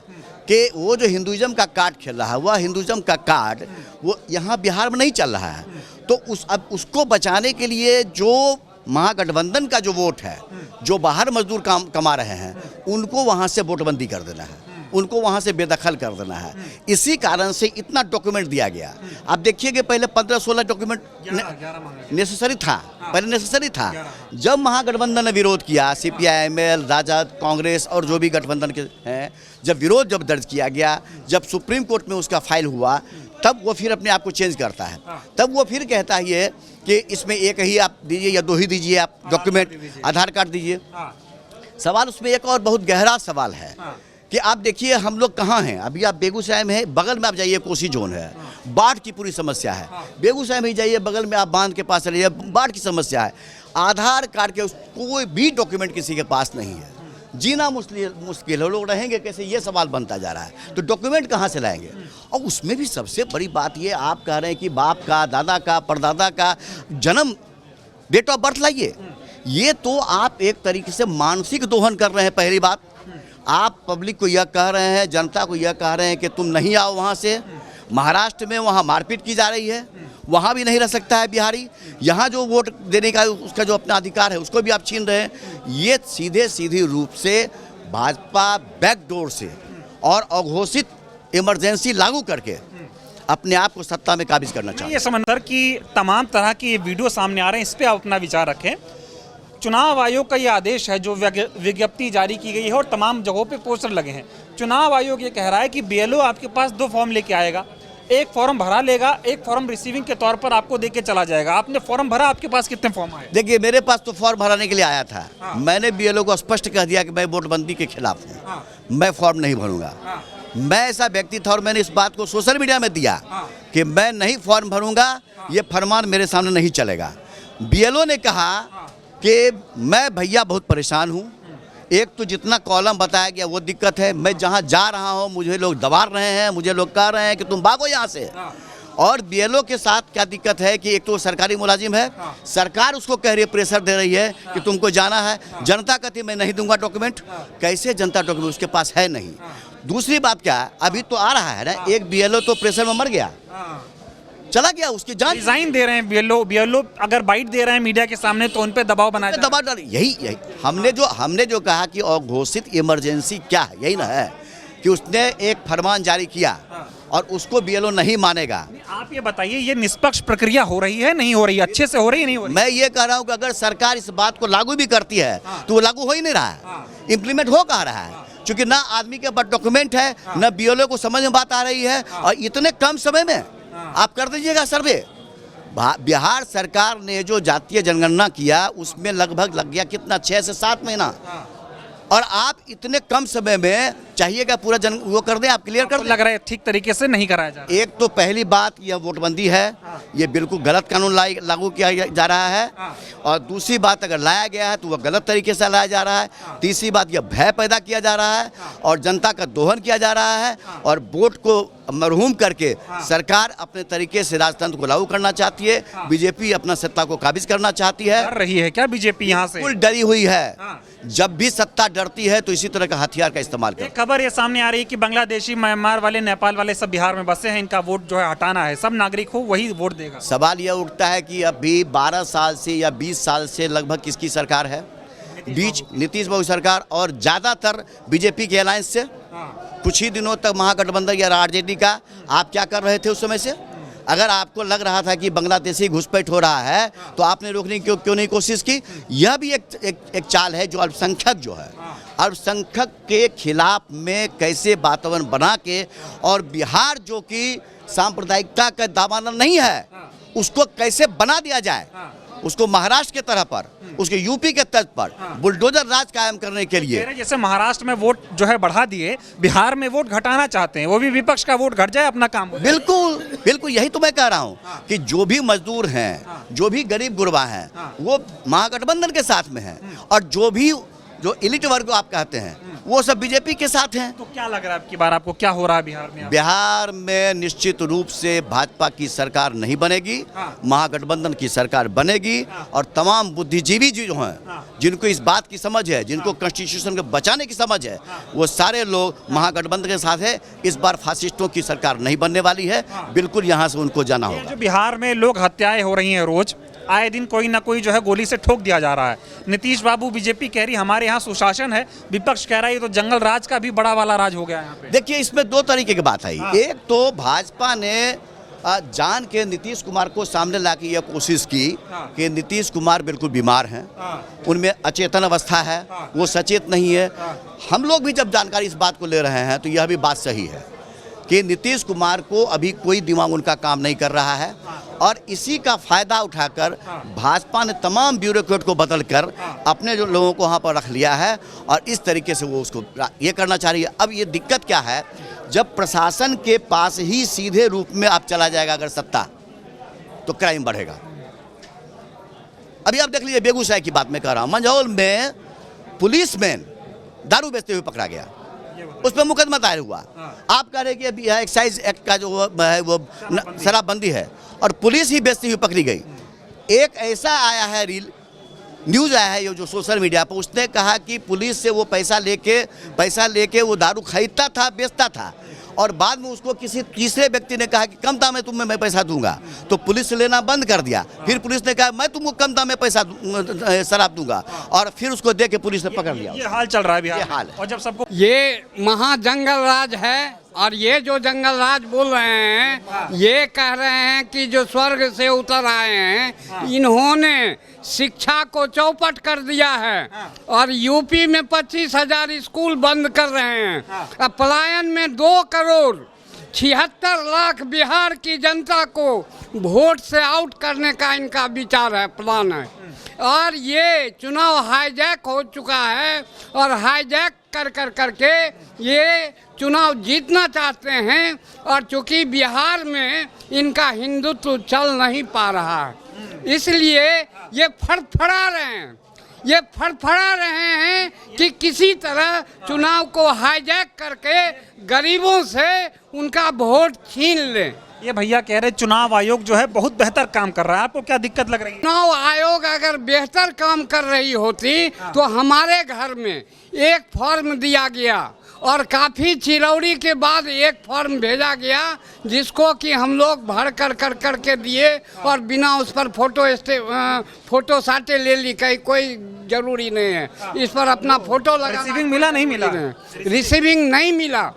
कि वो जो हिंदुइज्म का कार्ड खेल रहा है, वह हिंदुइज्म का कार्ड वो यहाँ बिहार में नहीं चल रहा है। तो अब उसको बचाने के लिए जो महागठबंधन का जो वोट है, जो बाहर मजदूर कमा रहे हैं, उनको वहाँ से वोटबंदी कर देना है, उनको वहाँ से बेदखल कर देना है। इसी कारण से इतना डॉक्यूमेंट दिया गया। आप देखिए कि पहले 15-16 डॉक्यूमेंट नेसेसरी था, पहले नेसेसरी था। जब महागठबंधन ने विरोध किया, CPI-ML, राजद, कांग्रेस और जो भी गठबंधन के हैं, जब विरोध जब दर्ज किया गया, जब सुप्रीम कोर्ट में उसका फाइल हुआ, तब वो फिर अपने आप को चेंज करता है। तब वो फिर कहता है ये कि इसमें एक ही आप दीजिए या 2 ही दीजिए आप डॉक्यूमेंट, आधार कार्ड दीजिए। सवाल उसमें एक और बहुत गहरा सवाल है कि आप देखिए हम लोग कहाँ हैं। अभी आप बेगूसराय में हैं, बगल में आप जाइए कोसी जोन है, बाढ़ की पूरी समस्या है। बेगूसराय में ही जाइए, बगल में आप बांध के पास चलिए, बाढ़ की समस्या है। आधार कार्ड के कोई भी डॉक्यूमेंट किसी के पास नहीं है, जीना मुश्किल है, लोग रहेंगे कैसे, ये सवाल बनता जा रहा है। तो डॉक्यूमेंट कहाँ से लाएंगे? और उसमें भी सबसे बड़ी बात ये, आप कह रहे हैं कि बाप का, दादा का, परदादा का जन्म, डेट ऑफ बर्थ लाइए। ये तो आप एक तरीके से मानसिक दोहन कर रहे हैं। पहली बात, आप पब्लिक को यह कह रहे हैं, जनता को यह कह रहे हैं कि तुम नहीं आओ वहाँ से। महाराष्ट्र में वहाँ मारपीट की जा रही है, वहाँ भी नहीं रह सकता है बिहारी। यहाँ जो वोट देने का उसका जो अपना अधिकार है उसको भी आप छीन रहे हैं। ये सीधे रूप से भाजपा बैकडोर से और अघोषित इमरजेंसी लागू करके अपने आप को सत्ता में काबिज करना चाहिए। ये समंदर की तमाम तरह की वीडियो सामने आ रहे हैं, इस पर आप अपना विचार रखें। चुनाव आयोग का ये आदेश है, जो विज्ञप्ति जारी की गई है और तमाम जगहों पे पोस्टर लगे हैं। चुनाव आयोग ये कह रहा है कि BLO आपके पास 2 फॉर्म लेके आएगा, एक फॉर्म भरा लेगा, एक फॉर्म रिसीविंग के तौर पर आपको देके चला जाएगा। आपने फॉर्म भरा, आपके पास कितने फॉर्म आए? देखिए, मेरे पास तो फॉर्म भराने के लिए आया था। मैंने BLO को स्पष्ट कह दिया कि मैं वोटबंदी के खिलाफ हूँ, मैं फॉर्म नहीं भरूंगा। मैं ऐसा व्यक्ति था और मैंने इस बात को सोशल मीडिया में दिया कि मैं नहीं फॉर्म भरूंगा, ये फरमान मेरे सामने नहीं चलेगा। BLO ने कहा कि मैं भैया बहुत परेशान हूँ, एक तो जितना कॉलम बताया गया वो दिक्कत है, मैं जहाँ जा रहा हूँ मुझे लोग दबा रहे हैं, मुझे लोग कह रहे हैं कि तुम भागो यहाँ से। और BLO के साथ क्या दिक्कत है कि एक तो सरकारी मुलाजिम है, सरकार उसको कह रही है, प्रेशर दे रही है कि तुमको जाना है। जनता कहती है मैं नहीं दूंगा डॉक्यूमेंट। कैसे जनता डॉक्यूमेंट उसके पास है नहीं। दूसरी बात क्या है, अभी तो आ रहा है ना, एक BLO तो प्रेशर में मर गया, चला गया, उसकी जान। डिजाइन दे रहे हैं BLO अगर बाइट दे रहे हैं मीडिया के सामने तो उन पे दबाव बनाया, दबाव डाल। यही हमने जो कहा कि अघोषित इमरजेंसी क्या है, यही ना है कि उसने एक फरमान जारी किया और उसको बीएलओ नहीं मानेगा। आप ये बताइए, ये निष्पक्ष प्रक्रिया हो रही है, नहीं हो रही है, अच्छे से हो रही है, नहीं हो रही? मैं ये कह रहा हूँ कि अगर सरकार इस बात को लागू भी करती है तो वो लागू हो ही नहीं रहा है, इम्प्लीमेंट हो कहाँ रहा है, क्योंकि ना आदमी के पास डॉक्यूमेंट है, ना बीएलओ को समझ में बात आ रही है, और इतने कम समय में आप कर दीजिएगा सर्वे। बिहार सरकार ने जो जातीय जनगणना किया उसमें लगभग लग गया कितना, 6 से 7 महीना, और आप इतने कम समय में चाहिएगा पूरा वो कर दें, आप क्लियर कर दें। लग रहा है ठीक तरीके से नहीं कराया जा रहा। एक तो पहली बात यह वोटबंदी है, ये बिल्कुल गलत कानून लागू किया जा रहा है, और दूसरी बात अगर लाया गया है तो वह गलत तरीके से लाया जा रहा है। तीसरी बात यह भय पैदा किया जा रहा है और जनता का दोहन किया जा रहा है, और वोट को मरहूम करके सरकार अपने तरीके से राजतंत्र को लागू करना चाहती है। बीजेपी अपना सत्ता को काबिज करना चाहती है। डर रही है क्या बीजेपी यहाँ से? बिल्कुल डरी हुई है। जब भी सत्ता डरती है तो इसी तरह का हथियार का इस्तेमाल करती है। एक खबर ये सामने आ रही है कि बांग्लादेशी, म्यांमार वाले, नेपाल वाले सब बिहार में बसे हैं, इनका वोट जो है हटाना है, सब नागरिक हो वही वोट देगा। सवाल यह उठता है कि अभी 12 साल से या 20 साल से लगभग किसकी सरकार है? बीच नीतीश बाबू सरकार, और ज़्यादातर बीजेपी के अलायंस से। कुछ ही दिनों तक महागठबंधन या आरजेडी का आप क्या कर रहे थे उस समय से? अगर आपको लग रहा था कि बांग्लादेशी घुसपैठ हो रहा है तो आपने रोकने की क्यों नहीं कोशिश की? यह भी एक चाल है जो अल्पसंख्यक जो है, अल्पसंख्यक के खिलाफ में कैसे वातावरण बना के, और बिहार जो कि सांप्रदायिकता का दामन नहीं है उसको कैसे बना दिया जाए, उसको महाराष्ट्र के तरह पर, उसके यूपी के तर्ज पर बुलडोजर राज कायम करने के लिए। जैसे महाराष्ट्र में वोट जो है बढ़ा दिए, बिहार में वोट घटाना चाहते हैं, वो भी विपक्ष का वोट घट जाए, अपना काम हो जाए। बिल्कुल बिल्कुल, यही तो मैं कह रहा हूँ कि जो भी मजदूर हैं, जो भी गरीब गुरबा हैं, वो महागठबंधन के साथ में हैं, और जो एलिट वर्ग आप कहते हैं वो सब बीजेपी के साथ हैं। तो क्या लग रहा है आपकी बार, आपको क्या हो रहा है बिहार में? बिहार में निश्चित रूप से भाजपा की सरकार नहीं बनेगी, महागठबंधन की सरकार बनेगी, और तमाम बुद्धिजीवी जो हैं, जिनको इस बात की समझ है, जिनको कॉन्स्टिट्यूशन को बचाने की समझ है, वो सारे लोग महागठबंधन के साथ है। इस बार फासिस्टों की सरकार नहीं बनने वाली है, बिल्कुल यहाँ से उनको जाना होगा। जो बिहार में लोग हत्याएं हो रही हैं, रोज आए दिन कोई ना कोई जो है गोली से ठोक दिया जा रहा है। नीतीश बाबू, बीजेपी कह रही हमारे यहाँ सुशासन है, विपक्ष कह रहा है ये तो जंगल राज का भी बड़ा वाला राज हो गया यहाँ पे। देखिए, इसमें दो तरीके की बात आई। एक तो भाजपा ने जान के नीतीश कुमार को सामने लाके यह कोशिश की कि नीतीश कुमार बिल्कुल बीमार हैं, उनमें अचेतन अवस्था है, वो सचेत नहीं है। हम लोग भी जब जानकारी इस बात को ले रहे हैं तो यह भी बात सही है कि नीतीश कुमार को अभी कोई दिमाग उनका काम नहीं कर रहा है, और इसी का फायदा उठाकर भाजपा ने तमाम ब्यूरोक्रेट को बदलकर अपने जो लोगों को वहाँ पर रख लिया है, और इस तरीके से वो उसको ये करना चाह रही है। अब ये दिक्कत क्या है, जब प्रशासन के पास ही सीधे रूप में आप चला जाएगा अगर सत्ता, तो क्राइम बढ़ेगा। अभी आप देख लीजिए, बेगूसराय की बात मैं कर रहा हूँ, मंझौल में पुलिसमैन दारू बेचते हुए पकड़ा गया, उस पर मुकदमा दायर हुआ। आप कह रहे हैं कि अभी एक्साइज एक्ट का जो है वो शराबबंदी है, और पुलिस ही बेचती हुई पकड़ी गई। एक ऐसा आया है न्यूज़ आया है ये जो सोशल मीडिया पर, उसने कहा कि पुलिस से वो पैसा लेके वो दारू खरीदता था, बेचता था, और बाद में उसको किसी तीसरे व्यक्ति ने कहा कि कम दाम में तुम्हें मैं पैसा दूंगा, तो पुलिस से लेना बंद कर दिया। फिर पुलिस ने कहा मैं तुमको कम दाम में पैसा शराब दूंगा, और फिर उसको दे के पुलिस ने पकड़ लिया। ये हाल चल रहा है बिहार ये में। हाल है। और जब सबको ये महाजंगल राज है, और ये जो जंगल राज बोल रहे हैं, ये कह रहे हैं कि जो स्वर्ग से उतर आए हैं, इन्होंने शिक्षा को चौपट कर दिया है, और यूपी में 25,000 स्कूल बंद कर रहे हैं। अब पलायन में 2 करोड़ 76 लाख बिहार की जनता को वोट से आउट करने का इनका विचार है, प्लान है। और ये चुनाव हाईजैक हो चुका है, और हाईजैक करके ये चुनाव जीतना चाहते हैं, और चूंकि बिहार में इनका हिंदुत्व चल नहीं पा रहा है, इसलिए ये फड़फड़ा रहे हैं कि किसी तरह चुनाव को हाईजैक करके गरीबों से उनका वोट छीन लें। ये भैया कह रहे चुनाव आयोग जो है बहुत बेहतर काम कर रहा है, आपको क्या दिक्कत लग रही है? चुनाव आयोग अगर बेहतर काम कर रही होती तो हमारे घर में एक फॉर्म दिया गया, और काफ़ी चिरौरी के बाद एक फॉर्म भेजा गया जिसको कि हम लोग भर कर के दिए और बिना उस पर फोटो साटे ले ली, कहीं कोई जरूरी नहीं है इस पर अपना फोटो लगा। रिसीविंग मिला नहीं मिला? रिसीविंग नहीं मिला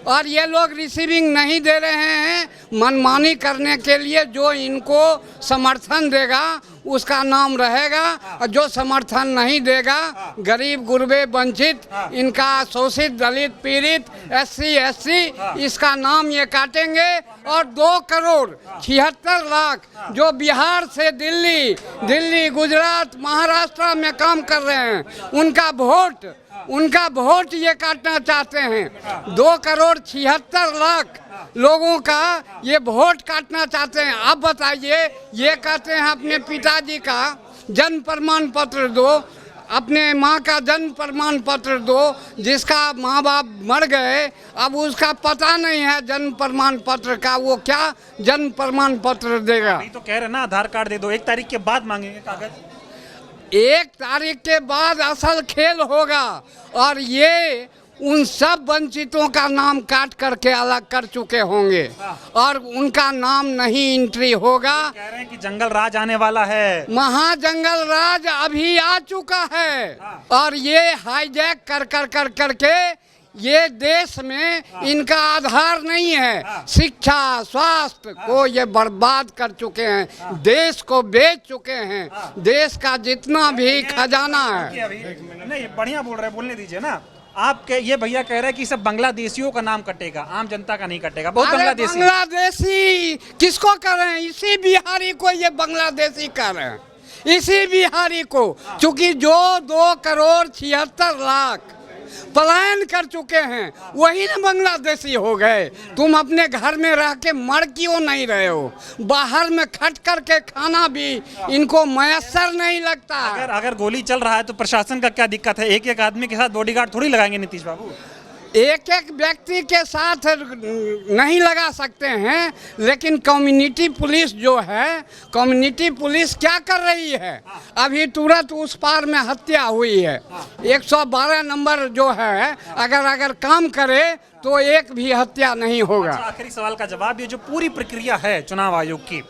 और ये लोग रिसीविंग नहीं दे रहे हैं मनमानी करने के लिए। जो इनको समर्थन देगा उसका नाम रहेगा और जो समर्थन नहीं देगा गरीब गुरबे वंचित इनका शोषित दलित पीड़ित SC SC इसका नाम ये काटेंगे। और 2,76,00,000 जो बिहार से दिल्ली गुजरात महाराष्ट्र में काम कर रहे हैं उनका वोट ये काटना चाहते हैं। 2,76,00,000 लोगों का ये वोट काटना चाहते हैं। अब बताइए, ये कहते हैं अपने पिताजी का जन्म प्रमाण पत्र दो, अपने माँ का जन्म प्रमाण पत्र दो, जिसका माँ बाप मर गए अब उसका पता नहीं है जन्म प्रमाण पत्र का, वो क्या जन्म प्रमाण पत्र देगा? अभी तो कह रहे ना आधार कार्ड दे दो, 1 तारीख के बाद मांगेंगे कागज। 1 तारीख के बाद असल खेल होगा और ये उन सब वंचितों का नाम काट करके अलग कर चुके होंगे और उनका नाम नहीं एंट्री होगा। कह रहे हैं कि जंगल राज आने वाला है। महाजंगल राज अभी आ चुका है और ये हाईजैक कर के ये देश में इनका आधार नहीं है। शिक्षा स्वास्थ्य को ये बर्बाद कर चुके हैं, देश को बेच चुके हैं। देश का जितना भी खजाना है। नहीं बढ़िया बोल रहे, बोलने दीजिए ना। आप ये भैया कह रहे हैं कि सब बांग्लादेशियों का नाम कटेगा, आम जनता का नहीं कटेगा। बहुत बांग्लादेशी किसको कर रहे हैं? इसी बिहारी को ये बांग्लादेशी कर रहे हैं, इसी बिहारी को। क्योंकि जो 2,76,00,000 पलायन कर चुके हैं वही ना बांग्लादेशी हो गए। तुम अपने घर में रह के मर क्यों नहीं रहे हो? बाहर में खट करके खाना भी इनको मयसर नहीं लगता। अगर गोली चल रहा है तो प्रशासन का क्या दिक्कत है? एक आदमी के साथ बॉडीगार्ड थोड़ी लगाएंगे नीतीश बाबू। एक व्यक्ति के साथ नहीं लगा सकते हैं, लेकिन कम्युनिटी पुलिस जो है, कम्युनिटी पुलिस क्या कर रही है? अभी तुरंत उस पार में हत्या हुई है। 112 नंबर जो है अगर काम करे तो एक भी हत्या नहीं होगा। अच्छा, आखिरी सवाल का जवाब, ये जो पूरी प्रक्रिया है चुनाव आयोग की,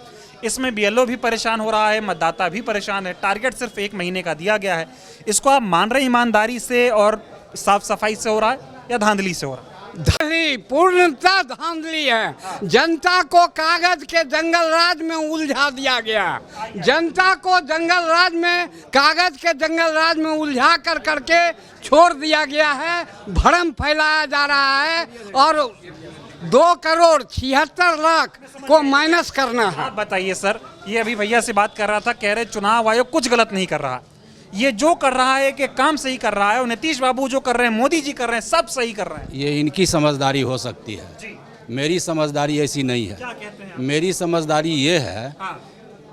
इसमें BLO भी परेशान हो रहा है, मतदाता भी परेशान है। टारगेट सिर्फ 1 महीने का दिया गया है। इसको आप मान रहे ईमानदारी से और साफ सफाई से हो रहा है या धांधली से हो रहा है? धांधली, पूर्णतः धांधली है। जनता को कागज के जंगल राज में उलझा दिया गया। जनता को कागज के जंगल राज में उलझा करके छोड़ दिया गया है। भ्रम फैलाया जा रहा है और 2,76,00,000 को माइनस करना है। आप बताइए सर, ये अभी भैया से बात कर रहा था, कह रहे चुनाव आयोग कुछ गलत नहीं कर रहा। ये जो कर रहा है कि काम सही कर रहा है, और नीतीश बाबू जो कर रहे हैं, मोदी जी कर रहे हैं, सब सही कर रहे हैं। ये इनकी समझदारी हो सकती है जी। मेरी समझदारी ऐसी नहीं है। क्या कहते हैं? मेरी समझदारी ये है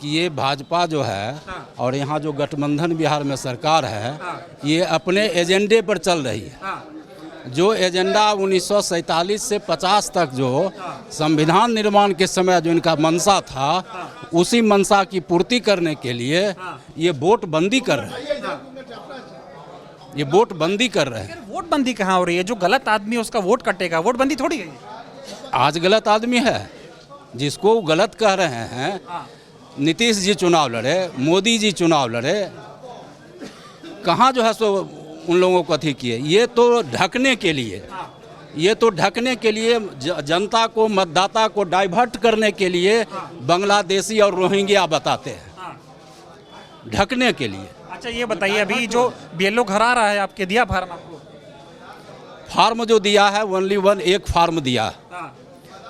कि ये भाजपा जो है और यहाँ जो गठबंधन बिहार में सरकार है, ये अपने एजेंडे पर चल रही है। जो एजेंडा 1947 से 50 तक जो संविधान निर्माण के समय जो इनका मंशा था, उसी मंशा की पूर्ति करने के लिए ये वोट बंदी कर रहे हैं। ये वोट बंदी कर रहे हैं। वोट बंदी कहाँ हो रही है? जो गलत आदमी है उसका वोट कटेगा, वोट बंदी थोड़ी है। आज गलत आदमी है जिसको गलत कह रहे हैं। नीतीश जी चुनाव लड़े, मोदी जी चुनाव लड़े, कहाँ जो है सो उन लोगों को अथी किए। ये तो ढकने के लिए, जनता को, मतदाता को डाइवर्ट करने के लिए बांग्लादेशी और रोहिंग्या बताते हैं, ढकने के लिए। अच्छा ये बताइए, अभी जो BLO घर आ रहा है, आपके दिया फार्म? आपको फार्म जो दिया है ओनली एक फार्म दिया,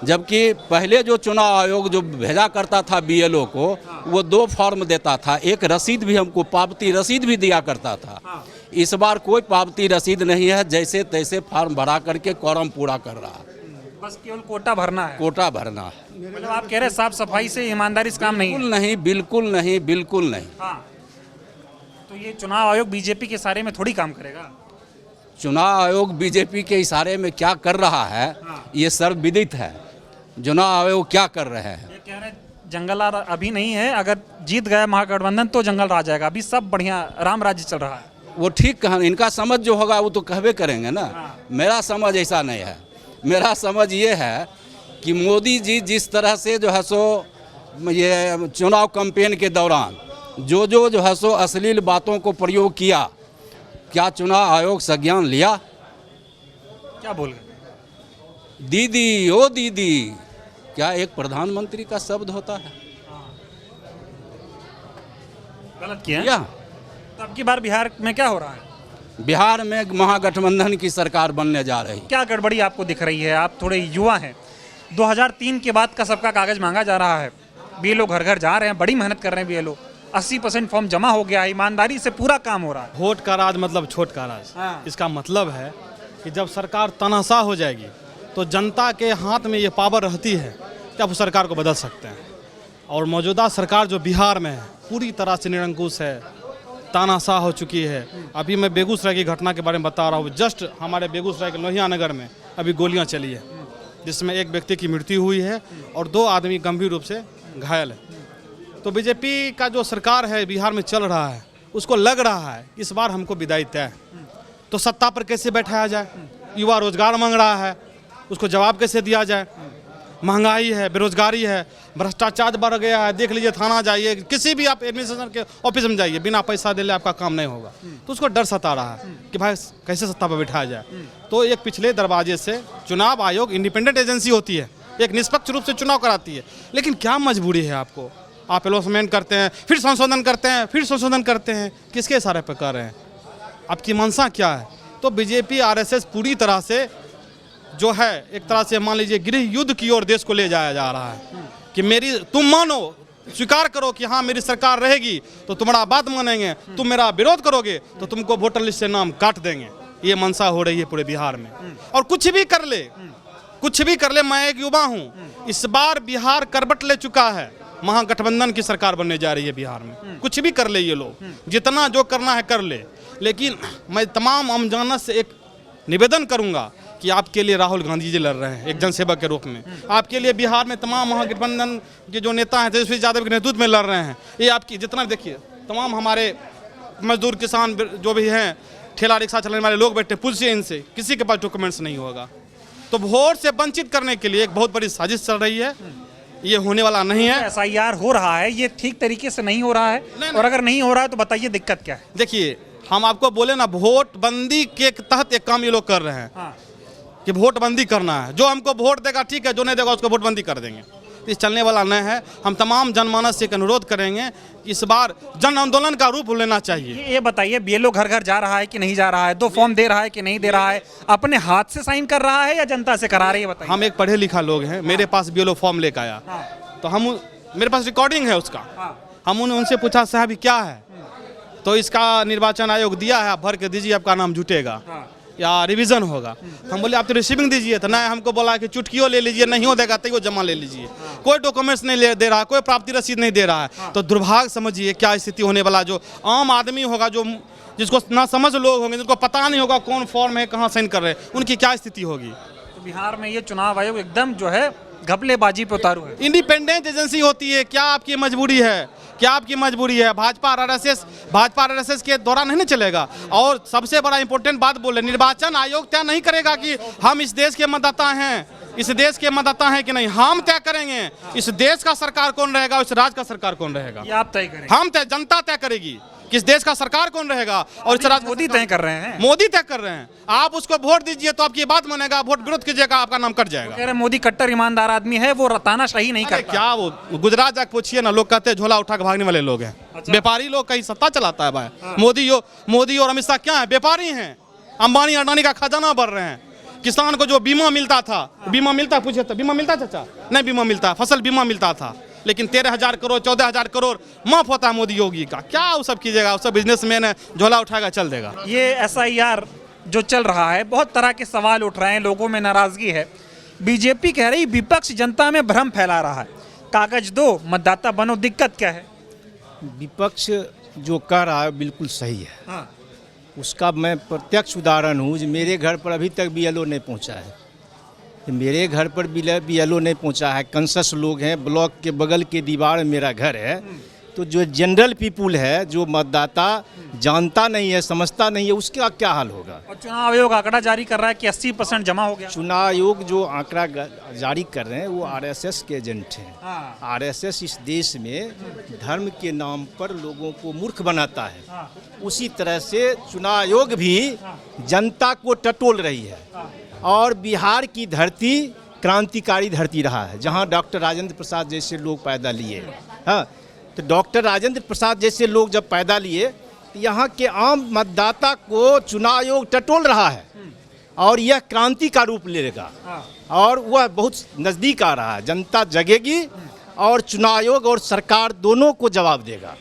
जबकि पहले जो चुनाव आयोग जो भेजा करता था BLO को, वो 2 फॉर्म देता था। एक रसीद भी हमको, पावती रसीद भी दिया करता था। इस बार कोई पावती रसीद नहीं है, जैसे तैसे फॉर्म भरा करके कॉरम पूरा कर रहा है। बस केवल कोटा भरना है। कोटा भरना है। मतलब आप कह रहे हैं साफ सफाई से, ईमानदारी से काम नहीं है? बिल्कुल नहीं। तो ये चुनाव आयोग BJP के इशारे में थोड़ी काम करेगा? चुनाव आयोग BJP के इशारे में क्या कर रहा है ये सर्वविदित है। चुनाव आयोग क्या कर रहे हैं? ये कह रहे हैं जंगल अभी नहीं है, अगर जीत गया महागठबंधन तो जंगल राज आएगा। अभी सब बढ़िया राम राज्य चल रहा है। वो ठीक कहा, इनका समझ जो होगा वो तो कहबे करेंगे ना। मेरा समझ ऐसा नहीं है। मेरा समझ ये है कि मोदी जी जिस तरह से जो है सो ये चुनाव कैंपेन के दौरान जो है सो अश्लील बातों को प्रयोग किया, क्या चुनाव आयोग संज्ञान लिया? क्या बोल गए? दीदी ओ दीदी, क्या एक प्रधानमंत्री का शब्द होता है? गलत किया है? क्या तो अब की बार बिहार में क्या हो रहा है? बिहार में महागठबंधन की सरकार बनने जा रही? क्या गड़बड़ी आपको दिख रही है? आप थोड़े युवा हैं। 2003 के बाद का सबका कागज मांगा जा रहा है। बीएलओ घर घर जा रहे हैं, बड़ी मेहनत कर रहे हैं बीएलओ। 80% फॉर्म जमा हो गया है, ईमानदारी से पूरा काम हो रहा है। वोट का राज मतलब छोट का राज। इसका मतलब है कि जब सरकार तनाशा हो जाएगी तो जनता के हाथ में ये पावर रहती है कि आप उस सरकार को बदल सकते हैं। और मौजूदा सरकार जो बिहार में है पूरी तरह से निरंकुश है, तानाशाह हो चुकी है। अभी मैं बेगूसराय की घटना के बारे में बता रहा हूँ। जस्ट हमारे बेगूसराय के लोहिया नगर में अभी गोलियाँ चली है, जिसमें एक व्यक्ति की मृत्यु हुई है और 2 आदमी गंभीर रूप से घायल है। तो बीजेपी का जो सरकार है बिहार में चल रहा है, उसको लग रहा है इस बार हमको विदाई तय है। तो सत्ता पर कैसे बैठाया जाए? युवा रोजगार मांग रहा है, उसको जवाब कैसे दिया जाए? महंगाई है, बेरोजगारी है, भ्रष्टाचार बढ़ गया है। देख लीजिए, थाना जाइए, किसी भी आप एडमिनिस्ट्रेशन के ऑफिस में जाइए, बिना पैसा दे ले आपका काम नहीं होगा। तो उसको डर सता रहा है कि भाई कैसे सत्ता पर बैठाया जाए। तो एक पिछले दरवाजे से चुनाव आयोग इंडिपेंडेंट एजेंसी होती है, एक निष्पक्ष रूप से चुनाव कराती है। लेकिन क्या मजबूरी है आपको? आप अलॉटमेंट करते हैं, फिर संशोधन करते हैं, फिर संशोधन करते हैं। किसके इशारे पर कर रहे हैं? आपकी मंशा क्या है? तो बीजेपी आरएसएस पूरी तरह से जो है एक तरह से मान लीजिए गृह युद्ध की ओर देश को ले जाया जा रहा है कि मेरी, तुम मानो, स्वीकार करो कि हाँ मेरी सरकार रहेगी तो तुम्हारा बात मानेंगे, तुम मेरा विरोध करोगे तो तुमको वोटर लिस्ट से नाम काट देंगे। ये मंशा हो रही है पूरे बिहार में। और कुछ भी कर ले, कुछ भी कर ले, मैं एक युवा हूँ, इस बार बिहार करवट ले चुका है, महागठबंधन की सरकार बनने जा रही है बिहार में। कुछ भी कर ले ये लोग, जितना जो करना है कर ले। लेकिन मैं तमाम अमजनता से एक निवेदन करूंगा कि आपके लिए राहुल गांधी जी लड़ रहे हैं एक जनसेवक के रूप में। आपके लिए बिहार में तमाम महागठबंधन के जो नेता हैं तेजस्वी यादव के नेतृत्व में लड़ रहे हैं। ये आपकी जितना देखिए, तमाम हमारे मजदूर किसान जो भी हैं, ठेला रिक्शा चलाने वाले लोग बैठे, पूछिए इनसे, किसी के पास डॉक्यूमेंट्स नहीं होगा। तो वोट से वंचित करने के लिए एक बहुत बड़ी साजिश चल रही है। ये होने वाला नहीं है। एसआईआर हो रहा है, ये ठीक तरीके से नहीं हो रहा है। और अगर नहीं हो रहा है तो बताइए दिक्कत क्या है? देखिए, हम आपको बोले ना, वोट बंदी के तहत एक काम ये लोग कर रहे हैं कि वोट बंदी करना है। जो हमको वोट देगा ठीक है, जो नहीं देगा उसको वोट बंदी कर देंगे। ये चलने वाला नहीं है। हम तमाम जनमानस से एक अनुरोध करेंगे कि इस बार जन आंदोलन का रूप लेना चाहिए। ये बताइए, बीएलओ घर घर जा रहा है कि नहीं जा रहा है? 2 फॉर्म दे रहा है कि नहीं दे रहा है? अपने हाथ से साइन कर रहा है या जनता से करा रही है? बताइए। हम एक पढ़े लिखा लोग हैं, मेरे पास बीएलओ फॉर्म लेकर आया, तो हम, मेरे पास रिकॉर्डिंग है उसका। हम उनसे पूछा, साहब क्या है? तो इसका निर्वाचन आयोग दिया है, आप भर के दीजिए, आपका नाम जुटेगा या रिवीजन होगा। हम बोले आप तो रिसीविंग दीजिए। तो नहीं, हमको बोला कि चुटकियों ले लीजिए, नहीं हो देगा तो जमा ले लीजिए। कोई डॉक्यूमेंट्स नहीं दे रहा है, कोई प्राप्ति रसीद नहीं दे रहा है। तो दुर्भाग्य समझिए क्या स्थिति होने वाला। जो आम आदमी होगा, जो जिसको ना समझ लोग होंगे, जिनको पता नहीं होगा कौन फॉर्म है, कहाँ साइन कर रहे हैं, उनकी क्या स्थिति होगी। तो बिहार में ये चुनाव आयोग एकदम जो है घपलेबाजी पे उतारू है। इंडिपेंडेंट एजेंसी होती है, क्या आपकी मजबूरी है? क्या आपकी मजबूरी है? भाजपा आरएसएस के दौरान नहीं चलेगा। और सबसे बड़ा इंपॉर्टेंट बात बोले, निर्वाचन आयोग तय नहीं करेगा कि हम इस देश के मतदाता हैं, इस देश के मतदाता हैं कि नहीं। हम तय करेंगे इस देश का सरकार कौन रहेगा, इस राज्य का सरकार कौन रहेगा। ये आप तय करेंगे? हम तय, जनता तय करेगी किस देश का सरकार कौन रहेगा। और इस राज्य मोदी तय कर रहे हैं। मोदी तय कर रहे हैं। आप उसको वोट दीजिए तो आपकी बात मानेगा, वोट विरोध कीजिएगा आपका नाम कट जाएगा। कह रहे मोदी कट्टर ईमानदार आदमी है, वो तानाशाही नहीं करता। क्या वो गुजरात जाकर पूछिए ना, लोग कहते हैं झोला उठा के भागने वाले लोग हैं। व्यापारी लोग कहीं सत्ता चलाता है भाई। मोदी और अमित शाह क्या है? व्यापारी हैं। अंबानी अडानी का खजाना भर रहे हैं। किसान को जो बीमा मिलता था, बीमा मिलता, पूछे तो बीमा मिलता चाचा? नहीं बीमा मिलता, फसल बीमा मिलता था। लेकिन 13,000 करोड़ 14,000 करोड़ माफ होता है मोदी योगी का। क्या वो सब कीजिएगा? वो सब बिजनेसमैन है, झोला उठाएगा चल देगा। ये एसआईआर जो चल रहा है, बहुत तरह के सवाल उठ रहे हैं, लोगों में नाराजगी है। बीजेपी कह रही विपक्ष जनता में भ्रम फैला रहा है, कागज दो मतदाता बनो। दिक्कत क्या है? विपक्ष जो कह रहा है बिल्कुल सही है। उसका मैं प्रत्यक्ष उदाहरण हूँ। मेरे घर पर अभी तक बीएलओ नहीं पहुँचा है। मेरे घर पर बीएलओ नहीं पहुँचा है। कंसस लोग हैं, ब्लॉक के बगल के दीवार में मेरा घर है। तो जो जनरल पीपुल है, जो मतदाता जानता नहीं है, समझता नहीं है, उसका क्या हाल होगा। और चुनाव आयोग आंकड़ा जारी कर रहा है कि 80% जमा हो गया। चुनाव आयोग जो आंकड़ा जारी कर रहे हैं वो आरएसएस के एजेंट हैं। आरएसएस इस देश में धर्म के नाम पर लोगों को मूर्ख बनाता है। उसी तरह से चुनाव आयोग भी जनता को टटोल रही है। और बिहार की धरती क्रांतिकारी धरती रहा है, जहां डॉक्टर राजेंद्र प्रसाद जैसे लोग पैदा लिए। हाँ, तो डॉक्टर राजेंद्र प्रसाद जैसे लोग जब पैदा लिए तो यहाँ के आम मतदाता को चुनाव आयोग टटोल रहा है और यह क्रांति का रूप लेगा और वह बहुत नज़दीक आ रहा है। जनता जगेगी और चुनाव आयोग और सरकार दोनों को जवाब देगा।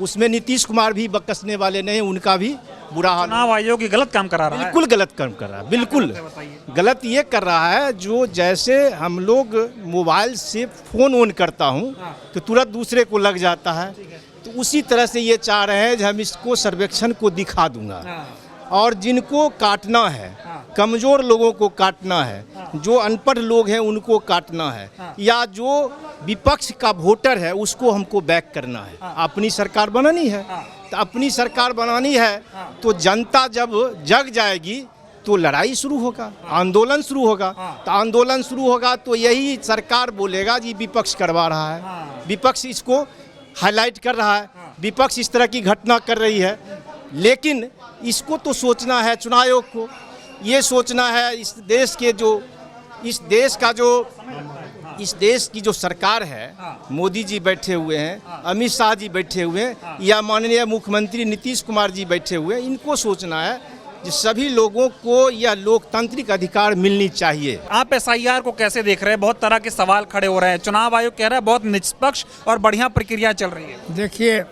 उसमें नीतीश कुमार भी बकसने वाले नहीं, उनका भी बुरा हाल। चुनाव आयोग ये गलत काम करा रहा है। बिल्कुल गलत काम कर रहा है, बिल्कुल गलत ये कर रहा है। जो जैसे हम लोग मोबाइल से फ़ोन ऑन करता हूँ तो तुरंत दूसरे को लग जाता है, तो उसी तरह से ये चाह रहे हैं कि हम इसको सर्वेक्षण को दिखा दूंगा और जिनको काटना है, कमज़ोर लोगों को काटना है, जो अनपढ़ लोग हैं उनको काटना है, या जो विपक्ष का वोटर है उसको हमको बैक करना है। अपनी सरकार बनानी है, तो अपनी सरकार बनानी है तो जनता जब जग जाएगी तो लड़ाई शुरू होगा, आंदोलन शुरू होगा। तो आंदोलन शुरू होगा तो यही सरकार बोलेगा जी विपक्ष करवा रहा है, विपक्ष इसको हाईलाइट कर रहा है, विपक्ष इस तरह की घटना कर रही है। लेकिन इसको तो सोचना है चुनाव आयोग को, ये सोचना है इस देश की जो सरकार है, मोदी जी बैठे हुए हैं, अमित शाह जी बैठे हुए हैं, या माननीय मुख्यमंत्री नीतीश कुमार जी बैठे हुए हैं, इनको सोचना है कि सभी लोगों को यह लोकतांत्रिक अधिकार मिलनी चाहिए। आप एसआईआर को कैसे देख रहे हैं? बहुत तरह के सवाल खड़े हो रहे हैं। चुनाव आयोग कह रहा है बहुत निष्पक्ष और बढ़िया प्रक्रिया चल रही है। देखिए,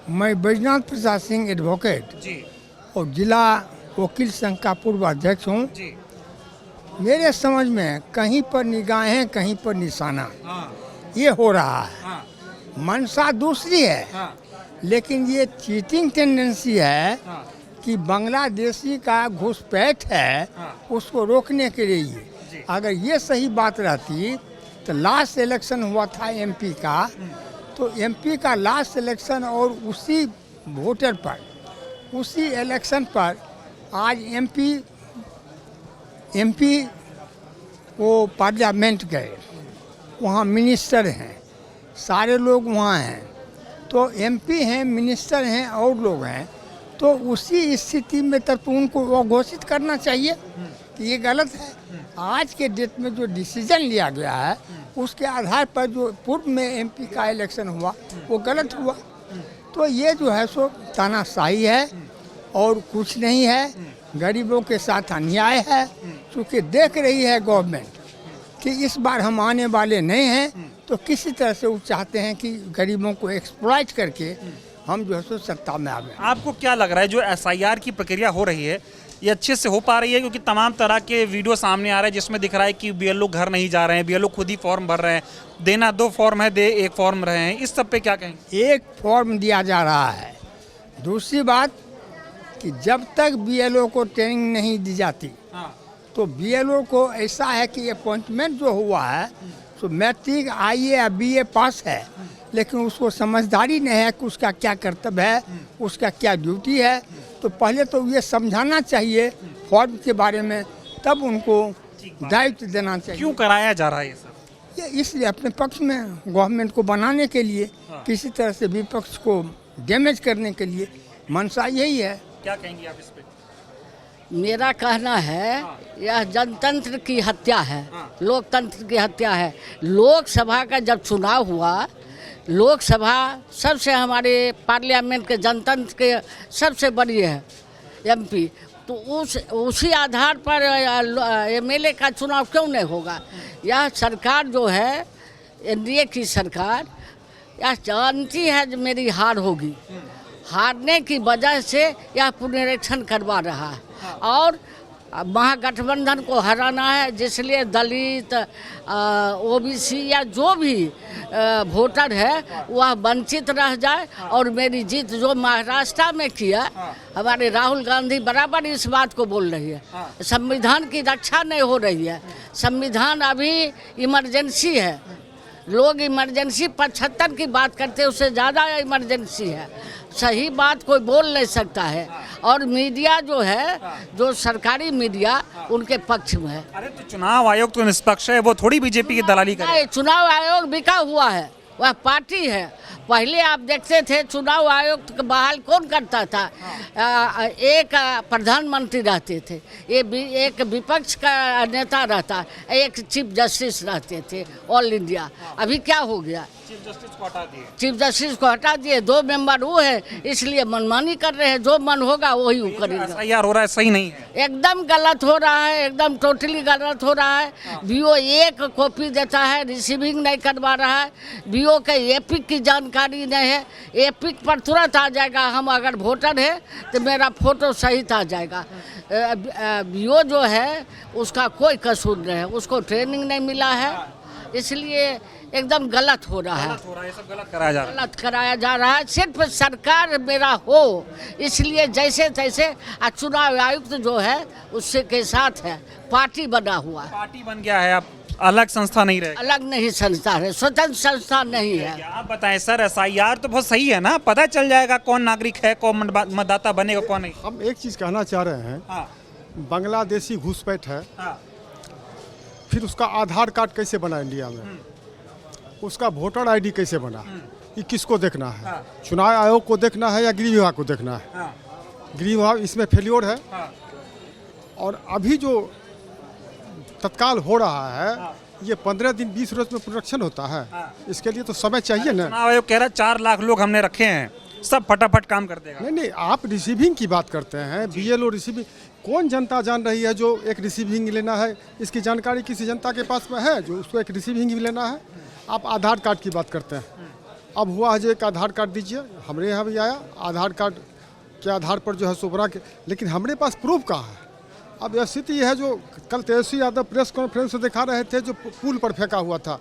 मैं बैजनाथ प्रसाद सिंह एडवोकेट जी और जिला वकील संघ का पूर्व अध्यक्ष हूँ। जी मेरे समझ में कहीं पर निगाहें कहीं पर निशाना ये हो रहा है। मंशा दूसरी है, लेकिन ये चीटिंग टेंडेंसी है कि बांग्लादेशी का घुसपैठ है, उसको रोकने के लिए। अगर ये सही बात रहती तो लास्ट इलेक्शन हुआ था एमपी का, तो एमपी का लास्ट इलेक्शन और उसी वोटर पर, उसी इलेक्शन पर आज एमपी वो पार्लियामेंट गए, वहाँ मिनिस्टर हैं, सारे लोग वहाँ हैं, तो एमपी हैं, मिनिस्टर हैं और लोग हैं, तो उसी स्थिति में तब तो उनको घोषित करना चाहिए कि ये गलत है। आज के डेट में जो डिसीजन लिया गया है उसके आधार पर जो पूर्व में एमपी का इलेक्शन हुआ वो गलत हुआ। तो ये जो है सो तानाशाही है और कुछ नहीं है, गरीबों के साथ अन्याय है। क्योंकि देख रही है गवर्नमेंट कि इस बार हम आने वाले नहीं हैं, तो किसी तरह से वो चाहते हैं कि गरीबों को एक्सप्लॉइट करके हम जो है सो सत्ता में आ गए। आपको क्या लग रहा है जो एसआईआर की प्रक्रिया हो रही है ये अच्छे से हो पा रही है? क्योंकि तमाम तरह के वीडियो सामने आ रहे हैं जिसमें दिख रहा है कि बीएलओ घर नहीं जा रहे हैं, बीएलओ खुद ही फॉर्म भर रहे हैं, देना 2 फॉर्म है, दे 1 फॉर्म रहे हैं। इस सब पे क्या कहेंगे? 1 फॉर्म दिया जा रहा है। दूसरी बात कि जब तक बीएलओ को ट्रेनिंग नहीं दी जाती तो बीएलओ को ऐसा है कि अपॉइंटमेंट जो हुआ है तो मैट्रिक आईए या बीए पास है, लेकिन उसको समझदारी नहीं है कि उसका क्या कर्तव्य है, उसका क्या ड्यूटी है। तो पहले तो ये समझाना चाहिए फॉर्म के बारे में, तब उनको दायित्व देना चाहिए। क्यों कराया जा रहा है ये सब? ये इसलिए अपने पक्ष में गवर्नमेंट को बनाने के लिए, किसी तरह से विपक्ष को डैमेज करने के लिए, मंशा यही है। क्या कहेंगी आप इस पे? मेरा कहना है यह जनतंत्र की हत्या है, लोकतंत्र की हत्या है। लोकसभा का जब चुनाव हुआ, लोकसभा सबसे हमारे पार्लियामेंट के जनतंत्र के सबसे बड़ी है एमपी, तो उसी आधार पर एमएलए का चुनाव क्यों नहीं होगा? यह सरकार जो है एनडीए की सरकार, यह जानती है कि मेरी हार होगी, हारने की वजह से यह पुनरीक्षण करवा रहा है और महागठबंधन को हराना है, जिसलिए दलित, ओबीसी या जो भी वोटर है वह वंचित रह जाए। और मेरी जीत जो महाराष्ट्र में किया, हमारे राहुल गांधी बराबर इस बात को बोल रही है, संविधान की रक्षा नहीं हो रही है, संविधान अभी इमरजेंसी है, लोग इमरजेंसी 75 की बात करते हैं, उससे ज़्यादा इमरजेंसी है। सही बात कोई बोल नहीं सकता है, और मीडिया जो है, जो सरकारी मीडिया, उनके पक्ष में है। अरे तो चुनाव आयोग तो निष्पक्ष है, वो थोड़ी बीजेपी की दलाली करे। नहीं, चुनाव आयोग बिका हुआ है, वह पार्टी है। पहले आप देखते थे चुनाव आयोग को बहाल कौन करता था? एक प्रधानमंत्री रहते थे, एक विपक्ष का नेता रहता, एक चीफ जस्टिस रहते थे ऑल इंडिया। अभी क्या हो गया? चीफ जस्टिस को हटा दिए, 2 मेंबर वो है, इसलिए मनमानी कर रहे हैं। जो मन होगा वही वो करेगा। यार हो रहा है, सही नहीं है, एकदम गलत हो रहा है, एकदम टोटली गलत हो रहा है। बीओ एक कॉपी देता है, रिसीविंग नहीं करवा रहा है। बीओ के एपिक की जानकारी नहीं है। एपिक पर तुरंत आ जाएगा, हम अगर वोटर है तो मेरा फोटो सहित आ जाएगा। बीओ जो है उसका कोई कसूर नहीं है, उसको ट्रेनिंग नहीं मिला है, इसलिए एकदम गलत हो रहा है। ये सब गलत कराया जा रहा है। गलत कराया जा रहा है। सिर्फ सरकार मेरा हो, इसलिए जैसे तैसे चुनाव आयुक्त जो है उससे के साथ है, पार्टी बना हुआ है। पार्टी बन गया है, अब अलग संस्था नहीं रहेगा। अलग नहीं संस्था है, स्वतंत्र संस्था नहीं है। आप बताएं सर, एसआईआर तो बहुत सही है ना, पता चल जाएगा कौन नागरिक है, कौन मतदाता बनेगा, कौन नहीं। हम एक चीज़ कहना चाह रहे हैं, हाँ, बांग्लादेशी घुसपैठ है, हाँ, फिर उसका आधार कार्ड कैसे बना इंडिया में, उसका वोटर आईडी कैसे बना, ये किसको देखना है? हाँ। चुनाव आयोग को देखना है या गृह विभाग को देखना है? हाँ, गृह विभाग इसमें फेल्योर है। हाँ, और अभी जो तत्काल हो रहा है, ये 15 दिन 20 रोज में प्रोडक्शन होता है। इसके लिए तो समय चाहिए ना। चुनाव आयोग कह रहा है 4 लाख लोग हमने रखे हैं, सब फटाफट काम कर देगा। नहीं नहीं, आप रिसीविंग की बात करते हैं, बीएलओ रिसीविंग। कौन जनता जान रही है जो एक रिसीविंग लेना है? इसकी जानकारी किसी जनता के पास में है जो उसको एक रिसीविंग भी लेना है? आप आधार कार्ड की बात करते हैं। अब हुआ है जो एक आधार कार्ड दीजिए, हमारे यहाँ भी आया आधार कार्ड के आधार पर जो है सो बना के, लेकिन हमारे पास प्रूफ कहाँ है? अब यह स्थिति है जो कल तेजस्वी यादव प्रेस कॉन्फ्रेंस में दिखा रहे थे, जो पुल पर फेंका हुआ था,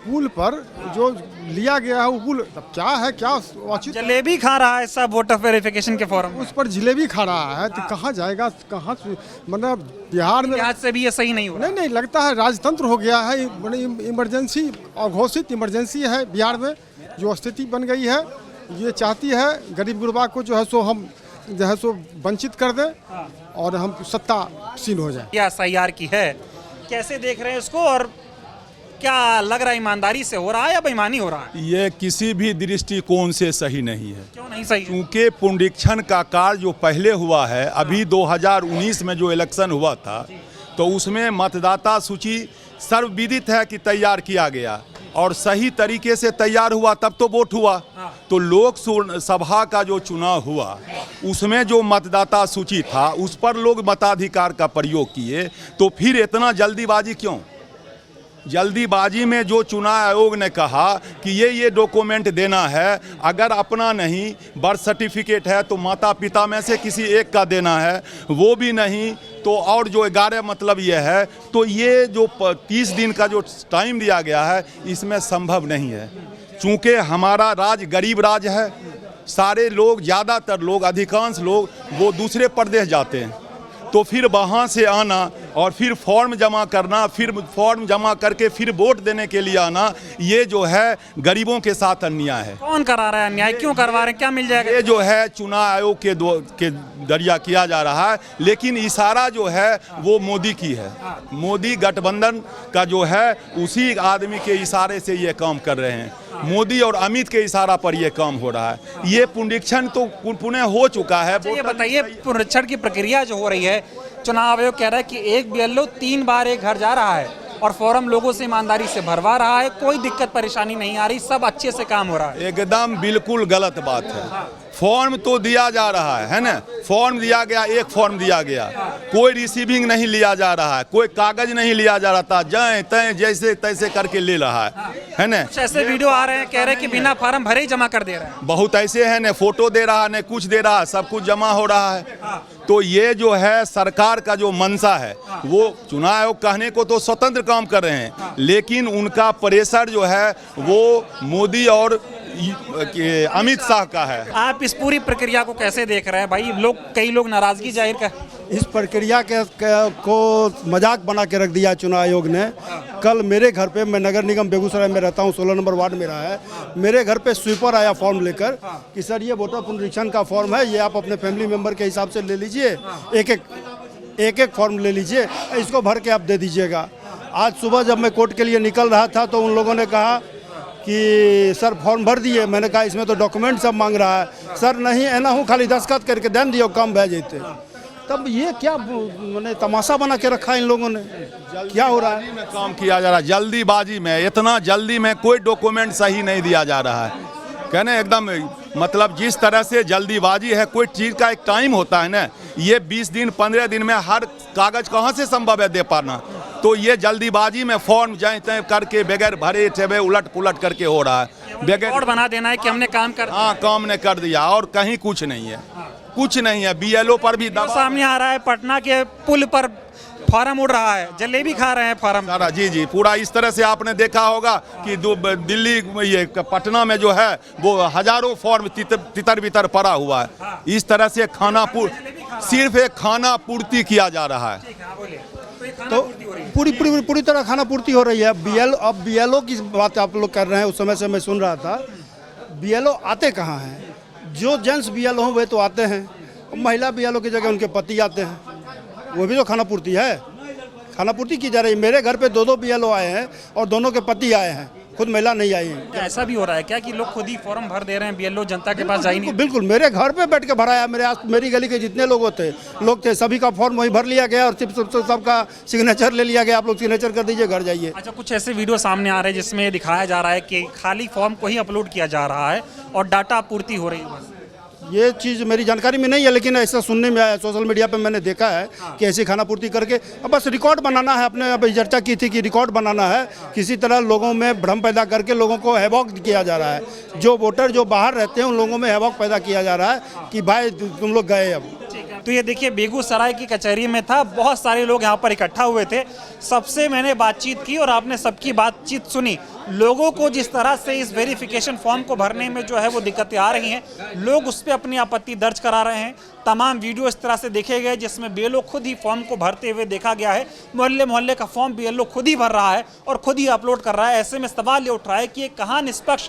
पुल पर जो लिया गया है वो पुल क्या है? क्या वाचित जलेबी खा रहा है सब वोटर वेरिफिकेशन के फॉर्म में। उस पर जिलेबी खा रहा है, तो कहाँ जाएगा? कहाँ मतलब बिहार में आज से भी ये सही नहीं हो रहा। नहीं, लगता है राजतंत्र हो गया है। इमरजेंसी, अघोषित इमरजेंसी है बिहार में, जो स्थिति बन गई है। ये चाहती है गरीब गुरबा को जो है सो हम जो है सो वंचित कर दें और हम सत्तासीन हो जाए। क्या एसआईआर की है, कैसे देख रहे हैं इसको, और क्या लग रहा है ईमानदारी से हो रहा है या बेईमानी हो रहा है? ये किसी भी दृष्टिकोण से सही नहीं है। क्यों नहीं सही? क्योंकि पुनरीक्षण का कार्य जो पहले हुआ है, अभी 2019 में जो इलेक्शन हुआ था, तो उसमें मतदाता सूची सर्वविदित है कि तैयार किया गया और सही तरीके से तैयार हुआ, तब तो वोट हुआ। तो लोक सभा का जो चुनाव हुआ उसमें जो मतदाता सूची था उस पर लोग मताधिकार का प्रयोग किए, तो फिर इतना जल्दीबाजी क्यों? जल्दीबाजी में जो चुनाव आयोग ने कहा कि ये डॉक्यूमेंट देना है, अगर अपना नहीं, बर्थ सर्टिफिकेट है तो माता पिता में से किसी एक का देना है, वो भी नहीं, तो और जो 11 मतलब ये है, तो ये जो 30 दिन का जो टाइम दिया गया है इसमें संभव नहीं है। चूँकि हमारा राज्य गरीब राज्य है, सारे लोग, ज़्यादातर लोग, अधिकांश लोग वो दूसरे प्रदेश जाते हैं, तो फिर वहाँ से आना और फिर फॉर्म जमा करना, फिर फॉर्म जमा करके फिर वोट देने के लिए आना, ये जो है गरीबों के साथ अन्याय है। कौन करा रहा है अन्याय? क्यों करवा रहे हैं? क्या मिल जाएगा? ये जो है चुनाव आयोग के जरिया किया जा रहा है, लेकिन इशारा जो है वो मोदी की है। मोदी गठबंधन का जो है उसी आदमी के इशारे से ये काम कर रहे हैं। मोदी और अमित के इशारा पर ये काम हो रहा है। ये पुनरीक्षण तो पुनः हो चुका है। ये बताइए, पुनरीक्षण की प्रक्रिया जो हो रही है, चुनाव आयोग कह रहा है कि एक बीएलओ 3 बार एक घर जा रहा है और फॉर्म लोगों से ईमानदारी से भरवा रहा है, कोई दिक्कत परेशानी नहीं आ रही, सब अच्छे से काम हो रहा है। एकदम बिल्कुल गलत बात है। फॉर्म तो दिया जा रहा है ना, फॉर्म दिया गया, एक फॉर्म दिया गया, कोई रिसीविंग नहीं लिया जा रहा है, कोई कागज नहीं लिया जा रहा था, जय तय जैसे तैसे करके ले रहा है ना। कुछ ऐसे वीडियो आ रहे हैं, कह रहे हैं कि बिना फॉर्म भरे ही जमा कर दे रहे हैं। बहुत ऐसे हैं, न फोटो दे रहा है न कुछ दे रहा है, सब कुछ जमा हो रहा है। तो ये जो है सरकार का जो मंशा है, वो चुनाव आयोग कहने को तो स्वतंत्र काम कर रहे हैं, लेकिन उनका प्रेशर जो है वो मोदी और अमित शाह का है। आप इस पूरी प्रक्रिया को कैसे देख रहे हैं भाई? कई लोग नाराजगी जाहिर कर इस प्रक्रिया को मजाक बना के रख दिया चुनाव आयोग ने। कल मेरे घर पे, मैं नगर निगम बेगूसराय में रहता हूँ, 16 नंबर वार्ड मेरा है, मेरे घर पे स्वीपर आया फॉर्म लेकर कि सर ये वोटर पुनरीक्षण का फॉर्म है, ये आप अपने फैमिली मेंबर के हिसाब से ले लीजिए, एक एक फॉर्म ले लीजिए, इसको भर के आप दे दीजिएगा। आज सुबह जब मैं कोर्ट के लिए निकल रहा था तो उन लोगों ने कहा कि सर फॉर्म भर दिए। मैंने कहा इसमें तो डॉक्यूमेंट सब मांग रहा है। सर नहीं एना हूँ, खाली दस्तखत करके देन दियो, काम भेज देते। तब ये क्या मैंने तमाशा बना के रखा इन लोगों ने? क्या हो रहा है? काम किया जा रहा है जल्दीबाजी में, इतना जल्दी में कोई डॉक्यूमेंट सही नहीं दिया जा रहा है। कहने एकदम मतलब जिस तरह से जल्दीबाजी है, कोई चीज़ का एक टाइम होता है ना, ये 20 दिन 15 दिन में हर कागज कहाँ से संभव है दे पाना? तो ये जल्दीबाजी में फॉर्म जहाँ तय करके बगैर भरे ठेबे उलट पुलट करके हो रहा है। बगैर बना देना है कि हमने काम कर, हाँ काम ने कर दिया और कहीं कुछ नहीं है, कुछ नहीं है। बीएलओ पर भी सामने आ रहा है, पटना के पुल पर फार्म उड़ रहा है, जलेबी खा रहे हैं फार्म सारा। जी जी, पूरा इस तरह से आपने देखा होगा कि दिल्ली ये पटना में जो है वो हजारों फॉर्म तितर बितर पड़ा हुआ है। इस तरह से सिर्फ एक खाना पूर्ति किया जा रहा है। तो पूरी तरह खाना पूर्ति हो रही है। अब बीएलओ की बात आप लोग कर रहे हैं, उस समय से मैं सुन रहा था। बीएलओ आते कहाँ हैं? जो जेंट्स बीएलओ हैं वे तो आते हैं, महिला बीएलओ की जगह उनके पति आते हैं, वो भी तो खाना पूर्ति है, खाना पूर्ति की जा रही है। मेरे घर पे 2 बीएलओ आए हैं और दोनों के पति आए हैं, खुद महिला नहीं आई है। ऐसा भी हो रहा है क्या कि लोग खुद ही फॉर्म भर दे रहे हैं, बीएलओ जनता के पास जाए नहीं? बिल्कुल, मेरे घर पे बैठ के भराया। मेरी गली के जितने लोग थे सभी का फॉर्म वही भर लिया गया और सबका सिग्नेचर ले लिया गया। आप लोग सिग्नेचर कर दीजिए, घर जाइए। अच्छा, कुछ ऐसे वीडियो सामने आ रहे हैं जिसमें दिखाया जा रहा है कि खाली फॉर्म को ही अपलोड किया जा रहा है और डाटा आपूर्ति हो रही है बस। ये चीज़ मेरी जानकारी में नहीं है, लेकिन ऐसा सुनने में आया, सोशल मीडिया पे मैंने देखा है कि ऐसी खाना पूर्ति करके अब बस रिकॉर्ड बनाना है। अपने अब चर्चा की थी कि रिकॉर्ड बनाना है, किसी तरह लोगों में भ्रम पैदा करके लोगों को हैवॉक किया जा रहा है। जो वोटर जो बाहर रहते हैं उन लोगों में हैवॉक पैदा किया जा रहा है कि भाई तुम लोग गए। अब तो ये देखिए बेगूसराय की कचहरी में था, बहुत सारे लोग यहाँ पर इकट्ठा हुए थे, सबसे मैंने बातचीत की और आपने सबकी बातचीत सुनी। लोगों को जिस तरह से इस वेरिफिकेशन फॉर्म को भरने में जो है वो दिक्कतें आ रही हैं, लोग उस पर अपनी आपत्ति दर्ज करा रहे हैं। तमाम वीडियो इस तरह से देखे गए जिसमें बीएलओ खुद ही फॉर्म को भरते हुए देखा गया है। मोहल्ले मोहल्ले का फॉर्म बीएलओ खुद ही भर रहा है और खुद ही अपलोड कर रहा है। ऐसे में सवाल ये उठ रहा है कि ये कहाँ निष्पक्ष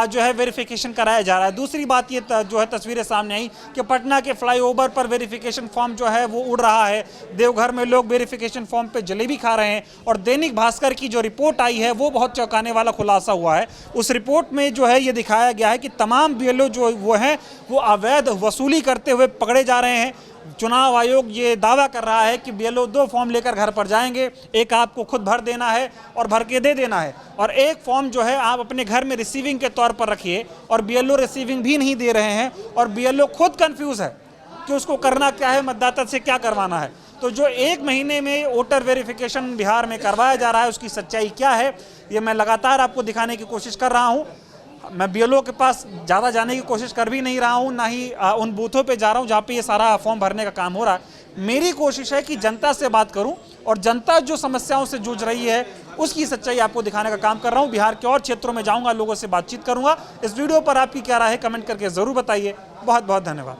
जो है वेरिफिकेशन कराया जा रहा है। दूसरी बात ये जो है तस्वीरें सामने आई कि पटना के फ्लाईओवर पर वेरिफिकेशन फॉर्म जो है वो उड़ रहा है। देवघर में लोग वेरिफिकेशन फॉर्म पे जलेबी खा रहे हैं। और दैनिक भास्कर की जो रिपोर्ट आई है वो बहुत चौंकाने वाला खुलासा हुआ है। उस रिपोर्ट में जो है ये दिखाया गया है कि तमाम बीएलओ जो वो हैं वो अवैध वसूली करते हुए पकड़े जा रहे हैं। चुनाव आयोग ये दावा कर रहा है कि बीएलओ 2 फॉर्म लेकर घर पर जाएंगे, एक आपको खुद भर देना है और भर के दे देना है, और एक फॉर्म जो है आप अपने घर में रिसीविंग के तौर पर रखिए। और बीएलओ रिसीविंग भी नहीं दे रहे हैं और बीएलओ खुद कंफ्यूज है कि उसको करना क्या है, मतदाता से क्या करवाना है। तो जो 1 महीने में वोटर वेरिफिकेशन बिहार में करवाया जा रहा है उसकी सच्चाई क्या है, ये मैं लगातार आपको दिखाने की कोशिश कर रहा हूँ। मैं बीएलओ के पास ज़्यादा जाने की कोशिश कर भी नहीं रहा हूँ, ना ही उन बूथों पे जा रहा हूँ जहाँ पे ये सारा फॉर्म भरने का काम हो रहा है। मेरी कोशिश है कि जनता से बात करूँ और जनता जो समस्याओं से जूझ रही है उसकी सच्चाई आपको दिखाने का काम कर रहा हूँ। बिहार के और क्षेत्रों में जाऊँगा, लोगों से बातचीत करूँगा। इस वीडियो पर आपकी क्या राय है कमेंट करके ज़रूर बताइए। बहुत बहुत धन्यवाद।